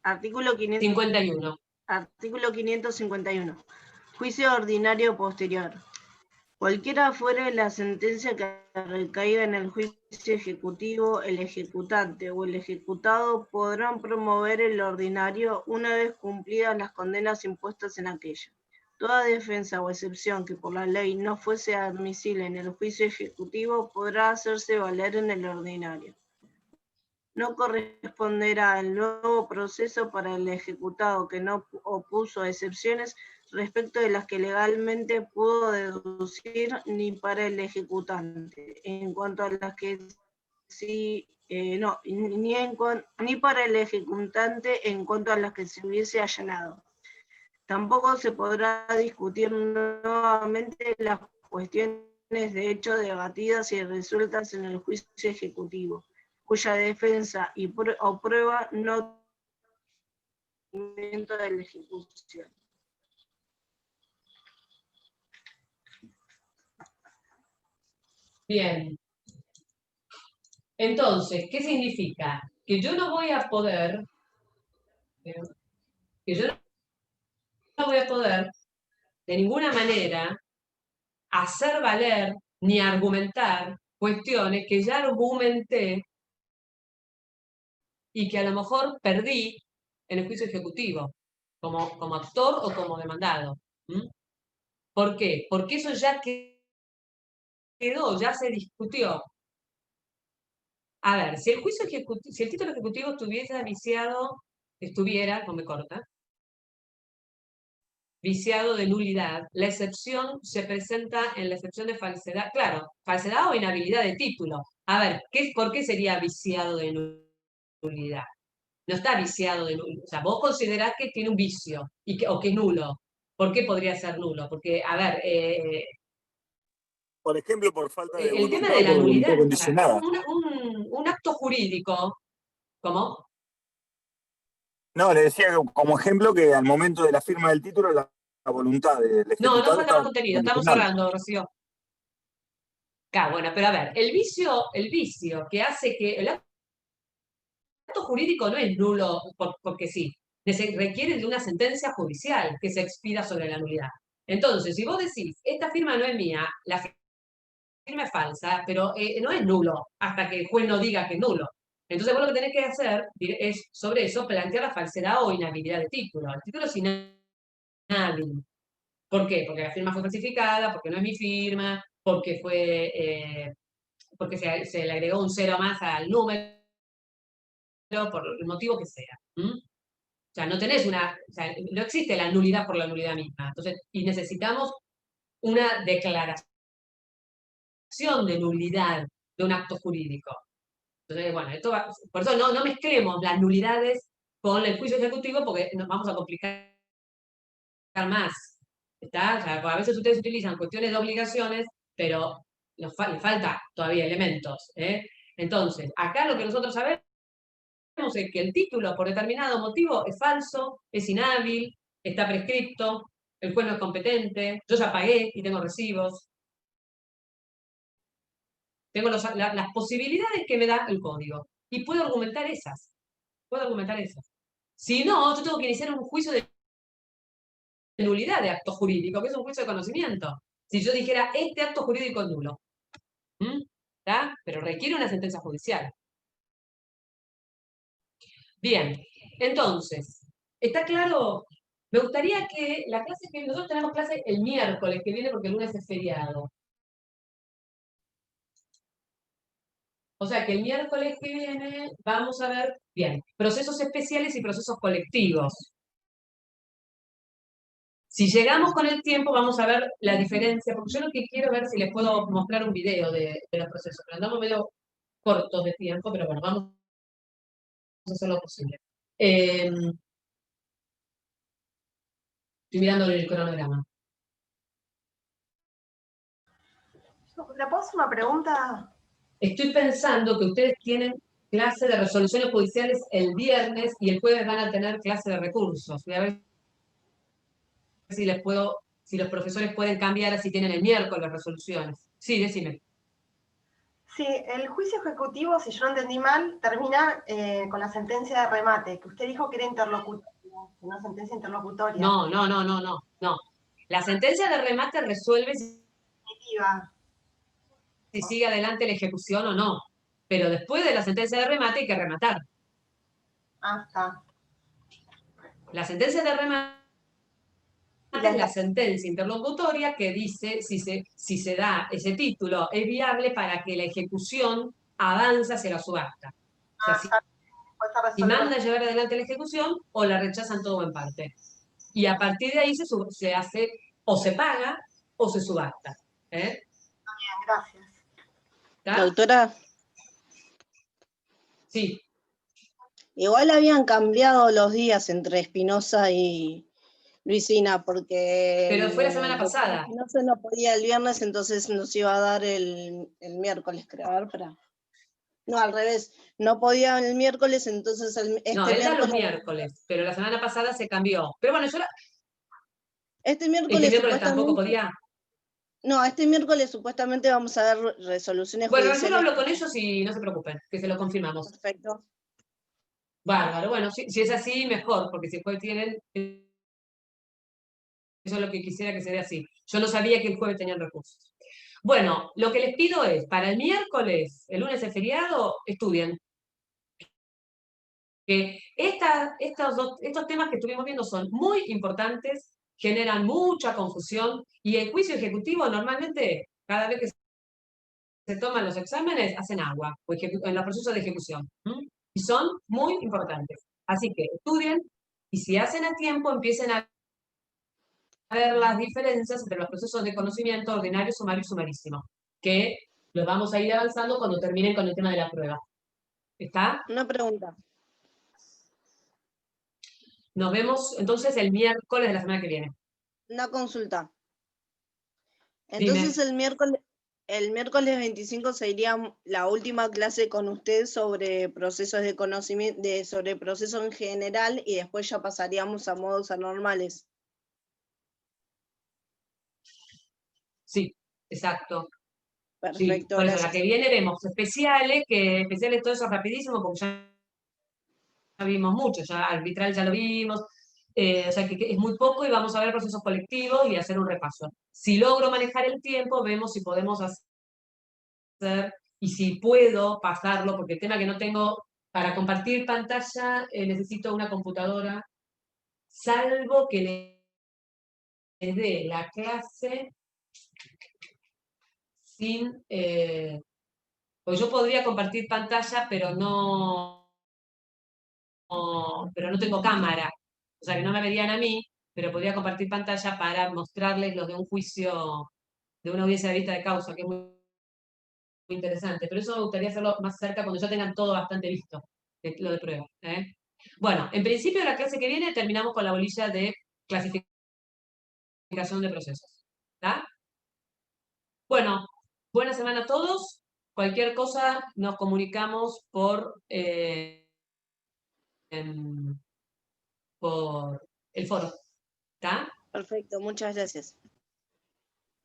[SPEAKER 3] Artículo
[SPEAKER 2] 51.
[SPEAKER 3] Artículo 551. Juicio ordinario posterior. Cualquiera fuere la sentencia que recaiga en el juicio ejecutivo, el ejecutante o el ejecutado podrán promover el ordinario una vez cumplidas las condenas impuestas en aquello. Toda defensa o excepción que por la ley no fuese admisible en el juicio ejecutivo podrá hacerse valer en el ordinario. No corresponderá el nuevo proceso para el ejecutado que no opuso excepciones respecto de las que legalmente pudo deducir, ni para el ejecutante, en cuanto a las que sí, ni para el ejecutante en cuanto a las que se hubiese allanado. Tampoco se podrá discutir nuevamente las cuestiones de hecho debatidas y resueltas en el juicio ejecutivo, cuya defensa o prueba no momento de la ejecución.
[SPEAKER 2] Bien. Entonces, ¿qué significa? Que yo no voy a poder, de ninguna manera hacer valer ni argumentar cuestiones que ya argumenté y que a lo mejor perdí en el juicio ejecutivo, como actor o como demandado. ¿Por qué? Porque eso ya quedó, ya se discutió. A ver, si el título ejecutivo estuviera, no me corta, viciado de nulidad, la excepción se presenta en la excepción de falsedad, claro, falsedad o inhabilidad de título. A ver, ¿por qué sería viciado de nulidad? No está viciado de nulidad, o sea, vos considerás que tiene un vicio o que es nulo. ¿Por qué podría ser nulo? Porque, a ver,
[SPEAKER 7] por ejemplo, por falta de
[SPEAKER 2] el tema
[SPEAKER 7] voluntad
[SPEAKER 2] de
[SPEAKER 7] o
[SPEAKER 2] la
[SPEAKER 7] por voluntad
[SPEAKER 2] nulidad,
[SPEAKER 7] condicionada.
[SPEAKER 2] un acto jurídico, ¿cómo?
[SPEAKER 7] No, le decía como ejemplo que al momento de la firma del título la voluntad del
[SPEAKER 2] No, no
[SPEAKER 7] ejecutado
[SPEAKER 2] falta más contenido, estamos
[SPEAKER 7] condicional.
[SPEAKER 2] cerrando, Rocío. Claro, bueno, pero a ver, el vicio que hace que el acto jurídico no es nulo porque sí, requiere de una sentencia judicial que se expida sobre la nulidad. Entonces, si vos decís, esta firma no es mía, la firma es falsa, pero no es nulo hasta que el juez no diga que es nulo. Entonces vos lo que tenés que hacer es, sobre eso, plantear la falsedad o inhabilidad de título. El título es inhábil. ¿Por qué? Porque la firma fue falsificada, porque no es mi firma, porque se le agregó un cero más al número, por el motivo que sea. O sea, no existe la nulidad por la nulidad misma. Entonces, y necesitamos una declaración de nulidad de un acto jurídico. Entonces, bueno, por eso no mezclemos las nulidades con el juicio ejecutivo porque nos vamos a complicar más. ¿Está? O sea, a veces ustedes utilizan cuestiones de obligaciones, pero les falta todavía elementos. Entonces, acá lo que nosotros sabemos es que el título, por determinado motivo, es falso, es inhábil, está prescripto, el juez no es competente, yo ya pagué y tengo recibos. Tengo las posibilidades que me da el código. Y puedo argumentar esas. Si no, yo tengo que iniciar un juicio de nulidad de acto jurídico, que es un juicio de conocimiento. Si yo dijera, este acto jurídico es nulo. ¿Está? Pero requiere una sentencia judicial. Bien, entonces, ¿está claro Me gustaría que la clase que nosotros tenemos clase el miércoles que viene porque el lunes es feriado. O sea que el miércoles que viene vamos a ver, bien, procesos especiales y procesos colectivos. Si llegamos con el tiempo, vamos a ver la diferencia, porque yo lo que quiero ver si les puedo mostrar un video de los procesos, pero andamos medio cortos de tiempo, pero bueno, vamos a hacer lo posible. Estoy mirando el cronograma.
[SPEAKER 4] ¿Le puedo hacer una pregunta?
[SPEAKER 2] Estoy pensando que ustedes tienen clase de resoluciones judiciales el viernes y el jueves van a tener clase de recursos. Voy a ver si les puedo, si los profesores pueden cambiar así tienen el miércoles resoluciones. Sí, decime.
[SPEAKER 4] Sí, el juicio ejecutivo, si yo no entendí mal, termina con la sentencia de remate, que usted dijo que era interlocutoria, una sentencia interlocutoria.
[SPEAKER 2] No. La sentencia de remate resuelve si sigue adelante la ejecución o no. Pero después de la sentencia de remate hay que rematar.
[SPEAKER 4] Ah, está.
[SPEAKER 2] La sentencia de remate es la sentencia interlocutoria que dice si se da ese título es viable para que la ejecución avance hacia la subasta. O sea, si manda a llevar adelante la ejecución o la rechazan todo o en parte. Y a partir de ahí se hace o se paga o se subasta.
[SPEAKER 4] Bien, gracias.
[SPEAKER 2] ¿Está?
[SPEAKER 3] Doctora,
[SPEAKER 2] Sí.
[SPEAKER 3] igual habían cambiado los días entre Espinosa y Luisina, porque
[SPEAKER 2] Pero fue la semana
[SPEAKER 3] el doctor
[SPEAKER 2] pasada.
[SPEAKER 3] Espinosa no podía el viernes, entonces nos iba a dar el miércoles, creo. A ver, espera. No, al revés. No podía el miércoles, entonces
[SPEAKER 2] No, él da los miércoles, pero la semana pasada se cambió. Pero bueno,
[SPEAKER 3] este
[SPEAKER 2] este
[SPEAKER 3] miércoles
[SPEAKER 2] miércoles tampoco
[SPEAKER 3] supuestamente.
[SPEAKER 2] podía.
[SPEAKER 3] No, este miércoles supuestamente vamos a dar resoluciones
[SPEAKER 2] Bueno, yo
[SPEAKER 3] judiciales.
[SPEAKER 2] lo hablo con ellos y no se preocupen, que se lo confirmamos.
[SPEAKER 3] Perfecto.
[SPEAKER 2] Bárbaro, bueno, si es así, mejor, porque si después tienen. Eso es lo que quisiera que se vea así. Yo no sabía que el jueves tenían recursos. Bueno, lo que les pido es, para el miércoles, el lunes es feriado, estudien. Que estos temas que estuvimos viendo son muy importantes, generan mucha confusión, y el juicio ejecutivo normalmente, cada vez que se toman los exámenes, hacen agua en los procesos de ejecución. Y son muy importantes. Así que estudien, y si hacen a tiempo, empiecen a ver las diferencias entre los procesos de conocimiento ordinario, sumario y sumarísimo, que los vamos a ir avanzando cuando terminen con el tema de la prueba. ¿Está?
[SPEAKER 3] Una pregunta.
[SPEAKER 2] Nos vemos entonces el miércoles de la semana que viene.
[SPEAKER 3] Una consulta.
[SPEAKER 2] Dime.
[SPEAKER 3] Entonces el miércoles 25 sería la última clase con usted sobre procesos de conocimiento, sobre procesos en general, y después ya pasaríamos a modos anormales.
[SPEAKER 2] Sí, exacto.
[SPEAKER 3] Perfecto,
[SPEAKER 2] Sí, por eso
[SPEAKER 3] gracias.
[SPEAKER 2] la que viene vemos especiales todo eso rapidísimo, porque ya vimos mucho, ya arbitral ya lo vimos, o sea que es muy poco y vamos a ver procesos colectivos y hacer un repaso. Si logro manejar el tiempo, vemos si podemos hacer, y si puedo pasarlo, porque el tema que no tengo, para compartir pantalla necesito una computadora, salvo que le dé la clase sin... pues yo podría compartir pantalla, pero no tengo cámara. O sea, que no me verían a mí, pero podría compartir pantalla para mostrarles lo de un juicio, de una audiencia de vista de causa, que es muy interesante. Pero eso me gustaría hacerlo más cerca cuando ya tengan todo bastante visto, lo de prueba. Bueno, en principio la clase que viene terminamos con la bolilla de clasificación de procesos. ¿Está? Bueno, buena semana a todos. Cualquier cosa nos comunicamos por el foro. ¿Está?
[SPEAKER 3] Perfecto, muchas gracias.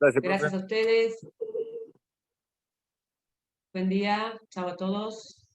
[SPEAKER 2] Gracias a ustedes. Buen día. Chao a todos.